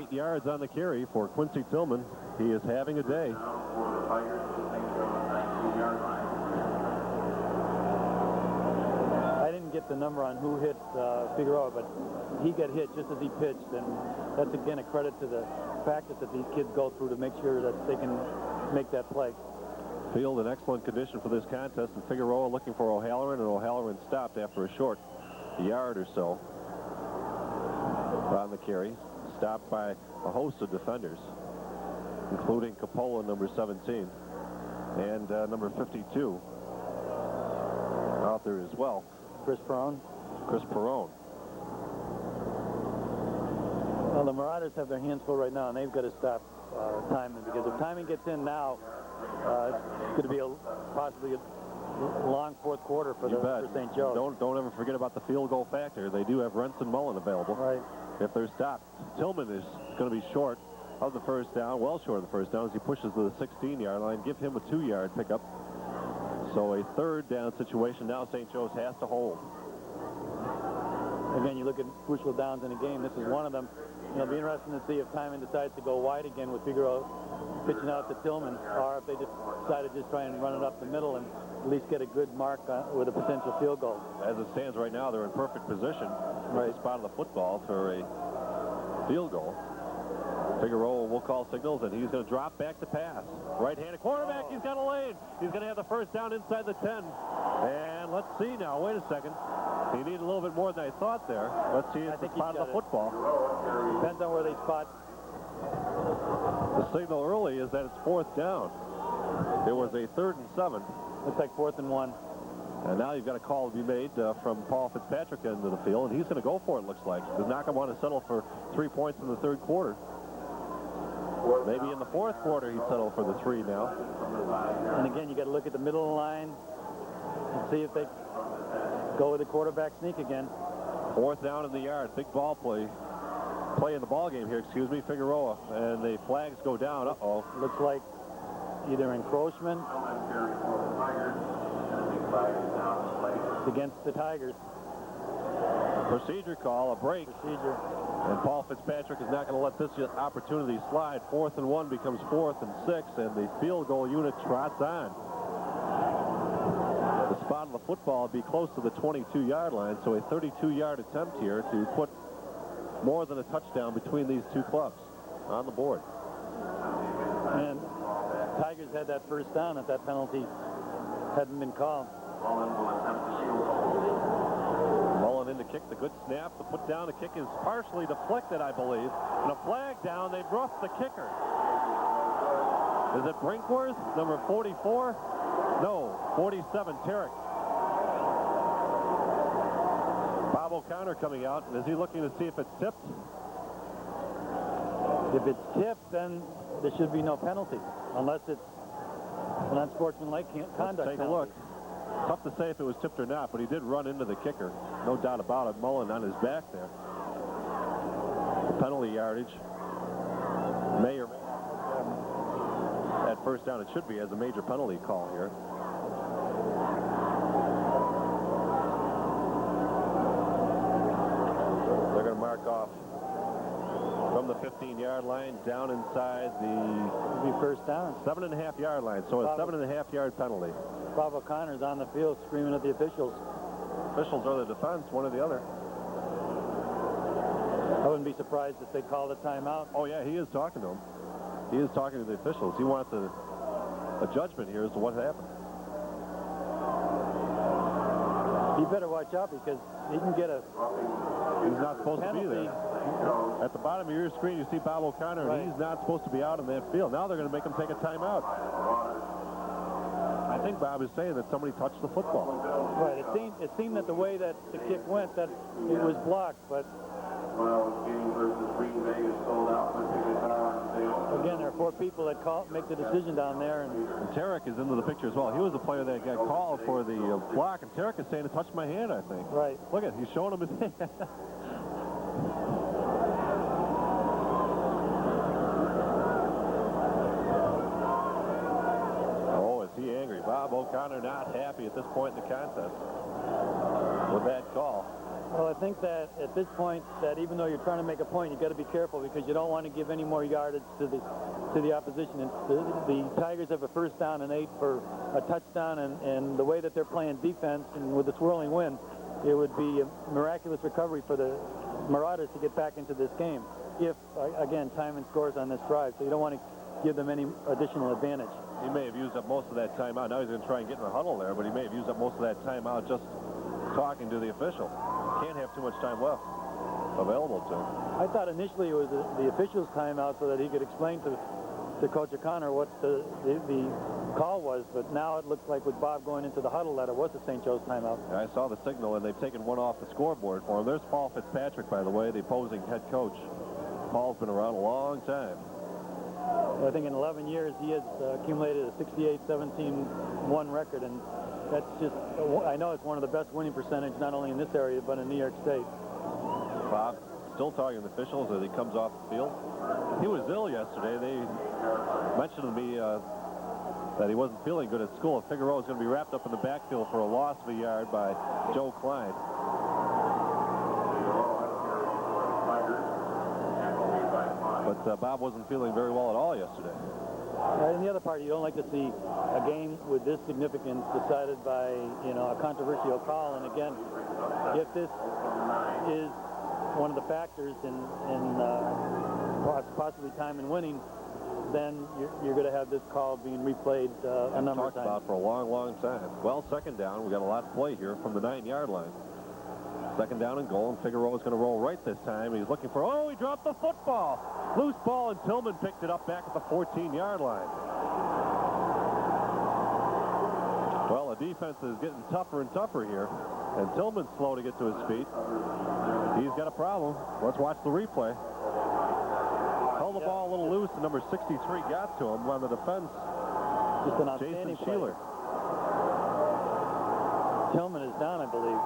8 yards on the carry for Quincy Tillman. He is having a day. I didn't get the number on who hit Figueroa, but he got hit just as he pitched, and that's again a credit to the practice that these kids go through to make sure that they can make that play. Field in excellent condition for this contest, and Figueroa looking for O'Halloran, and O'Halloran stopped after a short yard or so on the carry. Stopped by a host of defenders, including Capola, number 17, and number 52 out there as well. Chris Perone. Well, the Marauders have their hands full right now, and they've got to stop Timon, because if Timon gets in now, it's going to be possibly a long 4th quarter for St. Joe. Don't ever forget about the field goal factor. They do have Renson Mullen available. Right. If they're stopped, Tillman is going to be short of the first down, well short of the first down as he pushes to the 16-yard line. Give him a 2-yard pickup. So a 3rd down situation. Now St. Joe's has to hold. Again, you look at crucial downs in a game. This is one of them. It'll be interesting to see if Timon decides to go wide again with Figueroa pitching out to Tillman, or if they just decide to just try and run it up the middle and at least get a good mark with a potential field goal. As it stands right now, they're in perfect position Right. with the spot of the football for a field goal. Figueroa will call signals, and he's going to drop back to pass. Right-handed quarterback, he's got a lane. He's going to have the first down inside the 10. And let's see now. Wait a second. He needed a little bit more than I thought there. Let's see the spot of the football. Depends on where they spot. The signal early is that it's 4th down. It was a 3rd and 7. Looks like 4th and 1. And now you've got a call to be made from Paul Fitzpatrick into the field, and he's going to go for it, looks like. He's not going to want to settle for 3 points in the 3rd quarter. Maybe in the 4th quarter he'd settle for the 3 now. And again, you got to look at the middle of the line and see if they go with the quarterback sneak again. 4th down in the yard. Big ball play in the ball game here, Figueroa. And the flags go down. Uh-oh. Looks like either encroachment against the Tigers. Procedure call, a break. Procedure. And Paul Fitzpatrick is not going to let this opportunity slide. 4th and 1 becomes 4th and 6, and the field goal unit trots on. The spot of the football will be close to the 22-yard line, so a 32-yard attempt here to put more than a touchdown between these two clubs on the board. And Tigers had that first down if that penalty hadn't been called. Mullen will attempt the shield goal. Mullen in to kick, the good snap. The put down, the kick is partially deflected, I believe. And a flag down, they've roughed the kicker. Is it Brinkworth, number 44? No, 47, Tarek. Bob O'Connor coming out, and is he looking to see if it's tipped? If it's tipped, then there should be no penalty, unless it's an unsportsmanlike conduct. Let's take a look. Tough to say if it was tipped or not, but he did run into the kicker. No doubt about it. Mullen on his back there. Penalty yardage may or may not at first down. It should be as a major penalty call here. They're going to mark off from the 15-yard line down inside the It'll be first down. 7.5-yard line. So a 7.5-yard penalty. Bob O'Connor's on the field screaming at the officials. Officials are the defense, one or the other. I wouldn't be surprised if they called a timeout. Oh, yeah, he is talking to them. He is talking to the officials. He wants a judgment here as to what happened. You better watch out because he can get a He's not supposed penalty. to be there. At the bottom of your screen, you see Bob O'Connor, Right. and he's not supposed to be out in that field. Now they're going to make him take a timeout. I think Bob is saying that somebody touched the football. Right. It seemed that the way that the kick went, that it was blocked, but Well, game versus Green Bay is sold out. Let's take a on sale. again, there are 4 people that make the decision down there, and And Tarek is into the picture as well. He was the player that got called for the block, and Tarek is saying it touched my hand, I think. right. Look at it. He's showing him his hand. Oh, is he angry? Bob O'Connor not happy at this point in the contest with that call. Well, I think that at this point, that even though you're trying to make a point, you got to be careful because you don't want to give any more yardage to the opposition. And the Tigers have a first down and 8 for a touchdown, and the way that they're playing defense and with the swirling wind, it would be a miraculous recovery for the Marauders to get back into this game. If again, Timon scores on this drive, so you don't want to give them any additional advantage. He may have used up most of that timeout. Now he's going to try and get in the huddle there, but he may have used up most of that timeout just talking to the official. Can't have too much time left available to him. I thought initially it was the official's timeout so that he could explain to Coach O'Connor what the call was, but now it looks like with Bob going into the huddle that it was the St. Joe's timeout. I saw the signal, and they've taken one off the scoreboard for him. There's Paul Fitzpatrick, by the way, the opposing head coach. Paul's been around a long time. I think in 11 years he has accumulated a 68-17-1 record, and that's just, I know it's one of the best winning percentage not only in this area but in New York State. Bob still talking to the officials as he comes off the field. He was ill yesterday. They mentioned to me that he wasn't feeling good at school. Figueroa is going to be wrapped up in the backfield for a loss of a yard by Joe Klein. But Bob wasn't feeling very well at all yesterday. And the other part, you don't like to see a game with this significance decided by, a controversial call. And again, if this is one of the factors in possibly time in winning, then you're going to have this call being replayed a number of times. Talked about for a long, long time. Well, second down. We got a lot to play here from the 9-yard line. Second down and goal, and Figueroa is going to roll right this time. He's looking for, he dropped the football. Loose ball, and Tillman picked it up back at the 14-yard line. Well, the defense is getting tougher and tougher here, and Tillman's slow to get to his feet. He's got a problem. Let's watch the replay. Held the ball a little loose, and number 63 got to him on the defense. Just an outstanding Jason Sheeler. Tillman is down, I believe.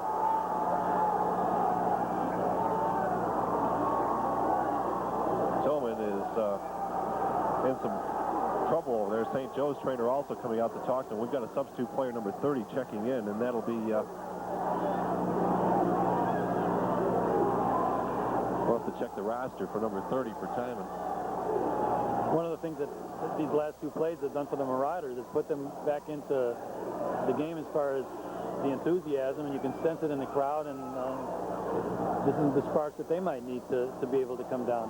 Tillman is in some trouble over there. St. Joe's trainer also coming out to talk to him. We've got a substitute player, number 30, checking in, and that'll be we'll have to check the roster for number 30 for Timon. One of the things that these last 2 plays have done for the Marauders is put them back into the game as far as the enthusiasm, and you can sense it in the crowd, and this is the spark that they might need to be able to come down.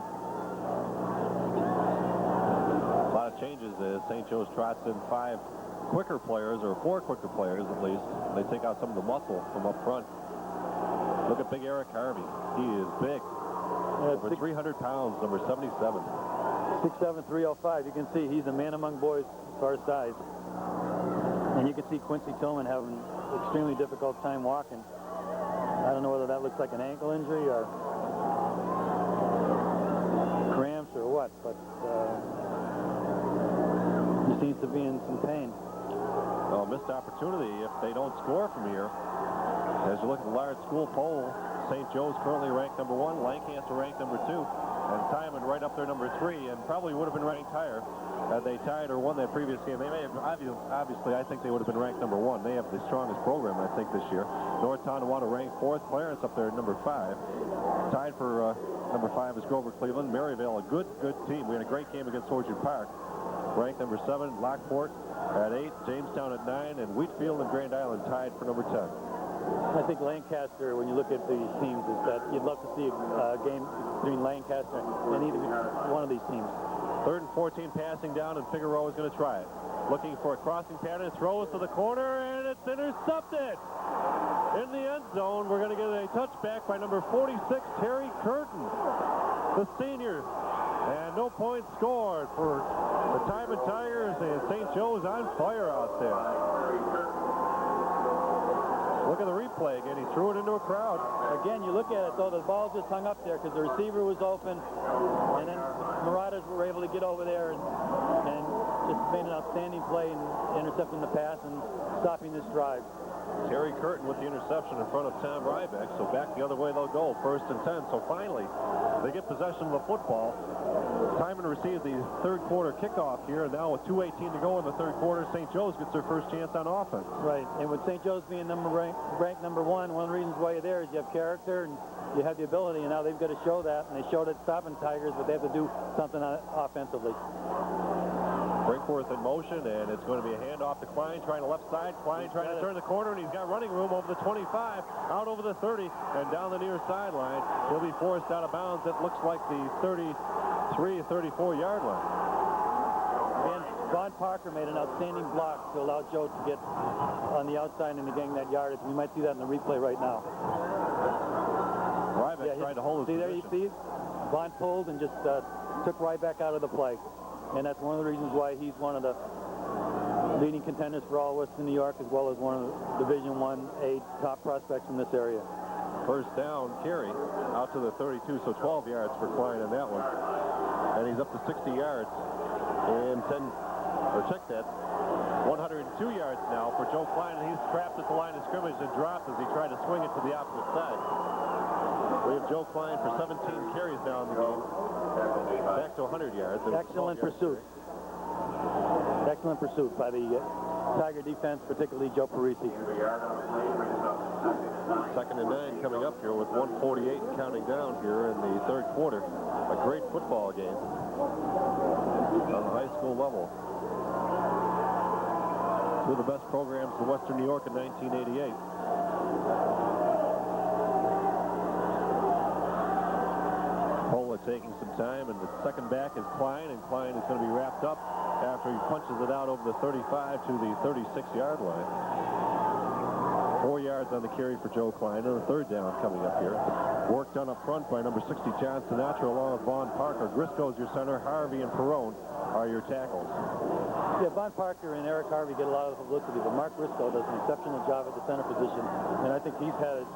A lot of changes as St. St. Joe's trots in 5 quicker players, or 4 quicker players at least. They take out some of the muscle from up front. Look at big Eric Harvey. He is big. Over 300 pounds, number 77. 6'7", 305. You can see he's a man among boys as far as size. And you can see Quincy Tillman having an extremely difficult time walking. I don't know whether that looks like an ankle injury or cramps or what, but he seems to be in some pain. Well, missed opportunity if they don't score from here. As you look at the large school poll, St. Joe's currently ranked number 1, Lancaster ranked number 2, and Timon right up there number 3, and probably would have been ranked higher had they tied or won that previous game. They may have, obviously, I think they would have been ranked number 1. They have the strongest program, I think, this year. North Tonawanda ranked 4th, Clarence up there at number 5. Tied for number 5 is Grover Cleveland. Maryvale, a good team. We had a great game against Orchard Park. Ranked number 7, Lockport at 8, Jamestown at 9, and Wheatfield and Grand Island tied for number 10. I think Lancaster, when you look at these teams, is that you'd love to see a game between Lancaster and either one of these teams. 3rd and 14, passing down, and Figueroa is going to try it. Looking for a crossing pattern, throws to the corner, and it's intercepted. In the end zone, we're going to get a touchback by number 46, Terry Curtin, the senior. And no points scored for the Timon Tigers, and St. Joe's on fire out there. Look at the replay again. He threw it into a crowd. Again, you look at it, though, the ball just hung up there because the receiver was open, and then Marauders were able to get over there and just made an outstanding play in intercepting the pass and stopping this drive. Terry Curtin with the interception in front of Tom Rybeck, so back the other way they'll go, 1st and 10. So finally, they get possession of the football. Timon received the 3rd quarter kickoff here, and now with 2:18 to go in the 3rd quarter, St. Joe's gets their first chance on offense. Right, and with St. Joe's being ranked number 1, one of the reasons why you're there is you have character and you have the ability, and now they've got to show that, and they showed it stopping Tigers, but they have to do something offensively. Brinkworth in motion, and it's going to be a handoff to Klein, trying to left side. Klein trying to turn the corner, and he's got running room over the 25, out over the 30, and down the near sideline. He'll be forced out of bounds. It looks like the 33, 34-yard line. And Von Parker made an outstanding block to allow Joe to get on the outside and to gain that yardage. We might see that in the replay right now. Ryback tried to hold his position. There you see, Von pulled and just took Ryback out of the play. And that's one of the reasons why he's one of the leading contenders for all Western New York, as well as one of the Division I-A top prospects from this area. First down carry out to the 32, so 12 yards for Klein on that one. And he's up to 60 yards. And 102 yards now for Joe Klein, and he's trapped at the line of scrimmage and dropped as he tried to swing it to the opposite side. We have Joe Klein for 17 carries now in the game. Back to 100 yards. Excellent pursuit. Excellent pursuit by the Tiger defense, particularly Joe Parisi. 2nd and 9 coming up here with 1:48 counting down here in the 3rd quarter. A great football game on the high school level. Two of the best programs in Western New York in 1988. Pola taking some time, and the second back is Klein, and Klein is going to be wrapped up after he punches it out over the 35 to the 36-yard line. 4 yards on the carry for Joe Klein, and a 3rd down coming up here. Work done up front by number 60, John Sinatra, along with Vaughn Parker. Grisco's your center. Harvey and Perrone are your tackles. Yeah, Vaughn Parker and Eric Harvey get a lot of publicity, but Mark Grisco does an exceptional job at the center position, and I think he's had it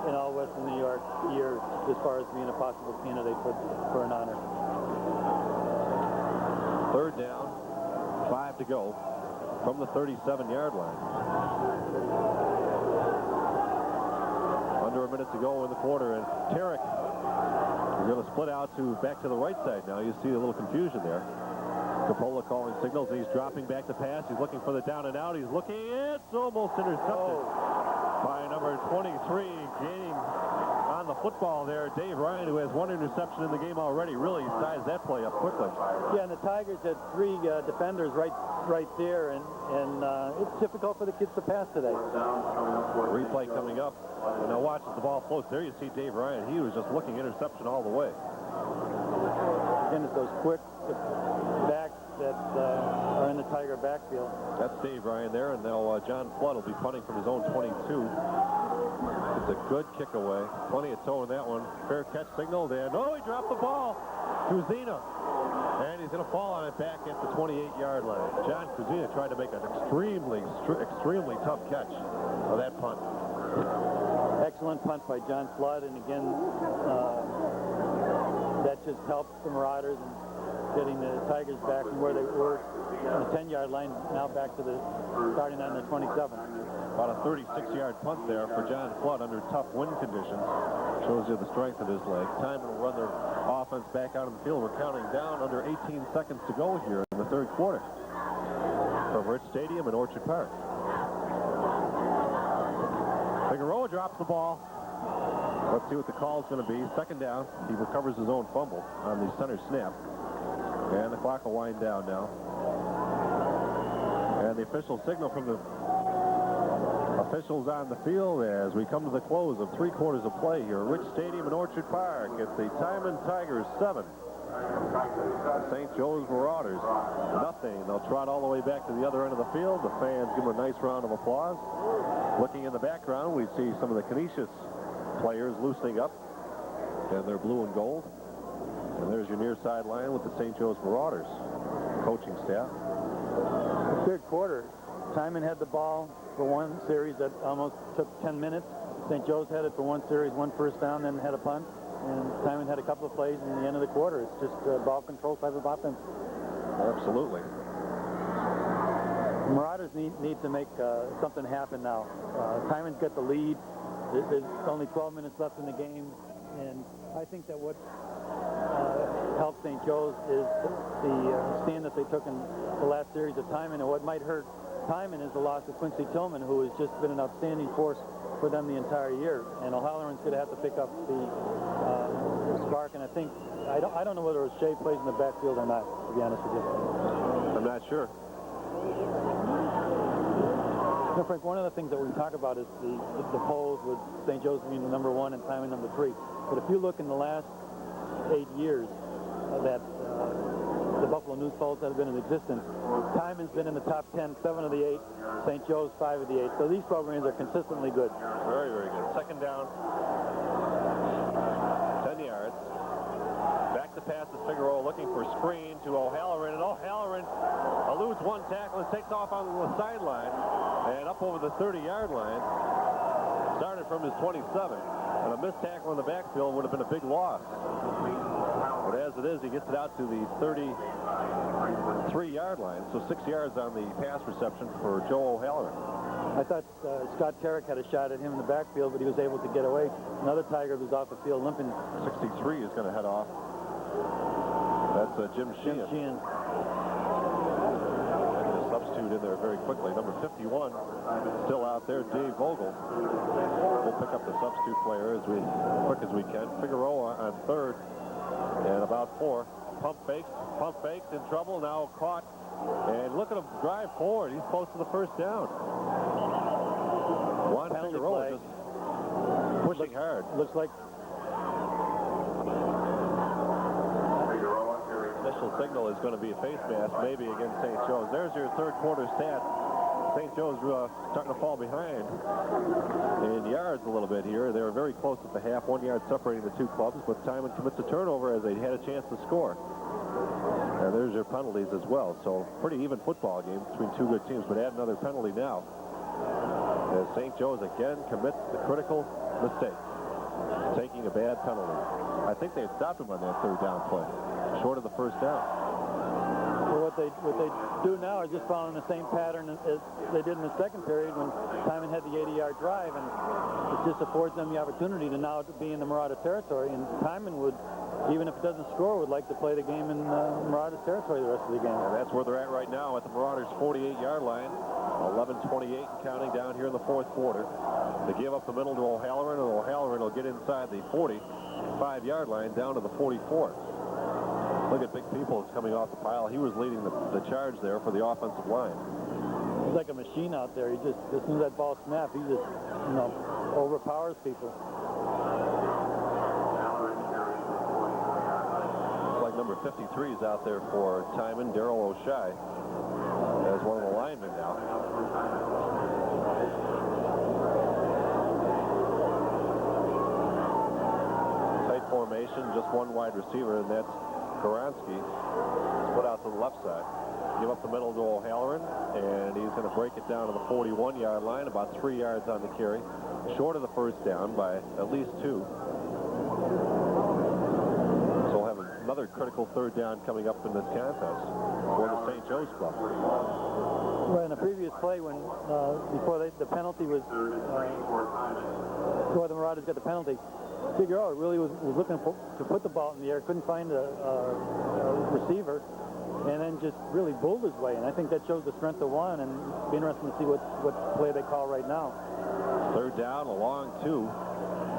in all Western New York years as far as being a possible candidate for an honor. 3rd down, 5 to go from the 37-yard line. Under a minute to go in the quarter, and Tarek is going to split out back to the right side now. You see a little confusion there. Coppola calling signals, and he's dropping back to pass. He's looking for the down and out. He's looking. It's almost intercepted by number 23, gaining on the football there. Dave Ryan, who has 1 interception in the game already, really sized that play up quickly. Yeah, and the Tigers had 3 defenders right there, and it's difficult for the kids to pass today. Replay coming up. And now watch as the ball floats. There you see Dave Ryan. He was just looking interception all the way. Again, it's those quick backs that backfield. That's Dave Ryan there, and now John Flood will be punting from his own 22. It's a good kick away. Plenty of toe in that one. Fair catch signaled, and oh, he dropped the ball. Kuzina. And he's going to fall on it back at the 28-yard line. John Kuzina tried to make an extremely tough catch of that punt. Excellent punt by John Flood, and again, that just helps the Marauders in getting the Tigers back from where they were on the 10-yard line, now back to the starting on the 27. About a 36-yard punt there for John Flood under tough wind conditions. Shows you the strength of his leg. Timon will run their offense back out on the field. We're counting down under 18 seconds to go here in the third quarter from Rich Stadium in Orchard Park. Figueroa drops the ball. Let's see what the call is going to be. Second down. He recovers his own fumble on the center snap. And the clock will wind down now. And the official signal from the officials on the field as we come to the close of 3 quarters of play here at Rich Stadium in Orchard Park. It's the Timon Tigers 7. St. Joe's Marauders nothing. They'll trot all the way back to the other end of the field. The fans give them a nice round of applause. Looking in the background, we see some of the Canisius players loosening up, and they're blue and gold. And there's your near sideline with the St. Joe's Marauders coaching staff. The third quarter, Timon had the ball for one series that almost took 10 minutes. St. Joe's had it for one series, one first down, then had a punt. And Timon had a couple of plays in the end of the quarter. It's just ball control type of offense. Absolutely. The Marauders need to make something happen now. Timon's got the lead. There's only 12 minutes left in the game. And I think that what helped St. Joe's is the stand that they took in the last series of Timon. And what might hurt Timon is the loss of Quincy Tillman, who has just been an outstanding force for them the entire year. And O'Halloran's going to have to pick up the spark. And I think, I don't know whether O'Shea plays in the backfield or not, to be honest with you. I'm not sure. No, Frank, one of the things that we talk about is the polls with St. Joe's being the number 1 and Timon number 3. But if you look in the last 8 years that the Buffalo News polls that have been in existence, Timon's been in the top 10, 7 of the 8, St. Joe's 5 of the 8. So these programs are consistently good. Very, very good. Second down, 10 yards. Back to pass is Figueroa looking for screen to O'Halloran, and O'Halloran eludes one tackle and takes off on the sideline and up over the 30-yard line. Started from his 27, and a missed tackle in the backfield would have been a big loss. But as it is, he gets it out to the 33-yard line, so 6 yards on the pass reception for Joe O'Halloran. I thought Scott Tarrick had a shot at him in the backfield, but he was able to get away. Another Tiger who's off the field limping. 63 is going to head off. That's Jim Sheehan. Substitute in there very quickly. Number 51 still out there, Dave Vogel. We'll pick up the substitute player as quick as we can. Figueroa on third and about 4. Pump fakes, in trouble, now caught. And look at him drive forward. He's close to the first down. Juan Figueroa just pushing hard. Looks like initial signal is going to be a face mask, maybe against St. Joe's. There's your third quarter stats. St. Joe's starting to fall behind in yards a little bit here. They were very close at the half, 1 yard separating the two clubs, but Timon commits a turnover as they had a chance to score. And there's your penalties as well. So pretty even football game between two good teams, but add another penalty now as St. Joe's again commits the critical mistake, taking a bad penalty. I think they had stopped him on that third down play, short of the first down. Well, what they do now is just following the same pattern as they did in the second period when Timon had the 80-yard drive, and it just affords them the opportunity to now be in the Marauder territory. And Timon would, even if it doesn't score, would like to play the game in Marauders territory the rest of the game. And that's where they're at right now at the Marauders' 48-yard line. 11:28 and counting down here in the fourth quarter. They give up the middle to O'Halloran, and O'Halloran will get inside the 45-yard line down to the 44. Look at Big Peoples coming off the pile. He was leading the charge there for the offensive line. He's like a machine out there. He just, as soon as that ball snaps, he just, overpowers people. Looks like number 53 is out there for Timon, Darrell O'Shea, as one of the line one wide receiver, and that's Goransky. Split out to the left side. Give up the middle to O'Halloran, and he's going to break it down to the 41-yard line, about 3 yards on the carry. Short of the first down by at least 2. So we'll have another critical third down coming up in this contest for the St. Joe's club. Well, in the previous play, when before the penalty was, before the Marauders got the penalty, Figueroa really was looking to put the ball in the air, couldn't find a receiver, and then just really bulled his way. And I think that shows the strength of one, and it'll be interesting to see what play they call right now. Third down, a long 2.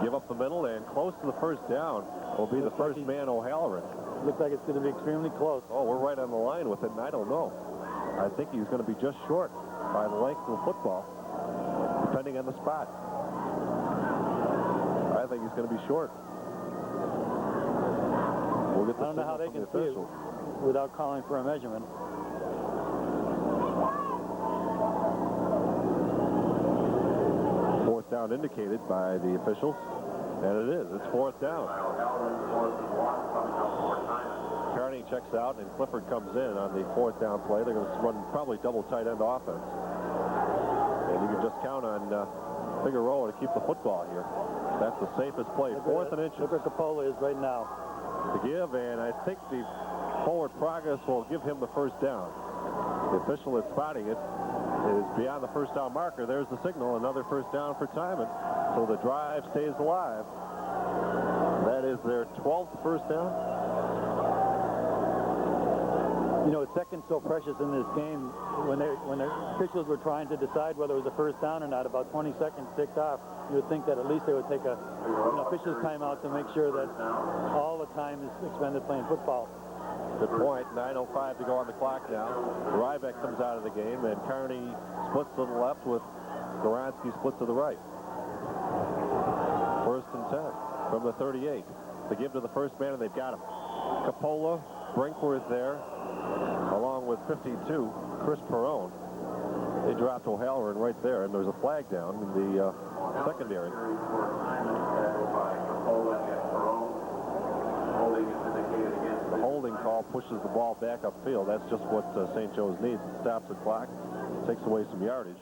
Give up the middle, and close to the first down will be the first man, O'Halloran. Looks like it's going to be extremely close. Oh, we're right on the line with it, and I don't know. I think he's going to be just short by the length of the football, depending on the spot. I think he's going to be short. We'll get the I don't know how they can see it without calling for a measurement. Fourth down indicated by the officials, and it is. It's fourth down. Carney checks out, and Clifford comes in on the fourth down play. They're going to run probably double tight end offense. And you can just count on Figueroa to keep the football here. That's the safest play. Fourth and inches. Look where Coppola is right now. To give, and I think the forward progress will give him the first down. The official is spotting it. It is beyond the first down marker. There's the signal. Another first down for Timon. So the drive stays alive. That is their 12th first down. You know, seconds so precious in this game. When the officials were trying to decide whether it was a first down or not, about 20 seconds ticked off. You would think that at least they would take an official's timeout to make sure that all the time is expended playing football. Good point. 9:05 to go on the clock now. Ryback comes out of the game, and Carney splits to the left with Goransky split to the right. First and 10 from the 38. They give to the first man, and they've got him. Coppola, Brinkworth there, along with 52, Chris Perrone. They dropped O'Halloran right there, and there's a flag down in the secondary. The holding call pushes the ball back upfield. That's just what St. Joe's needs. It stops the clock, takes away some yardage.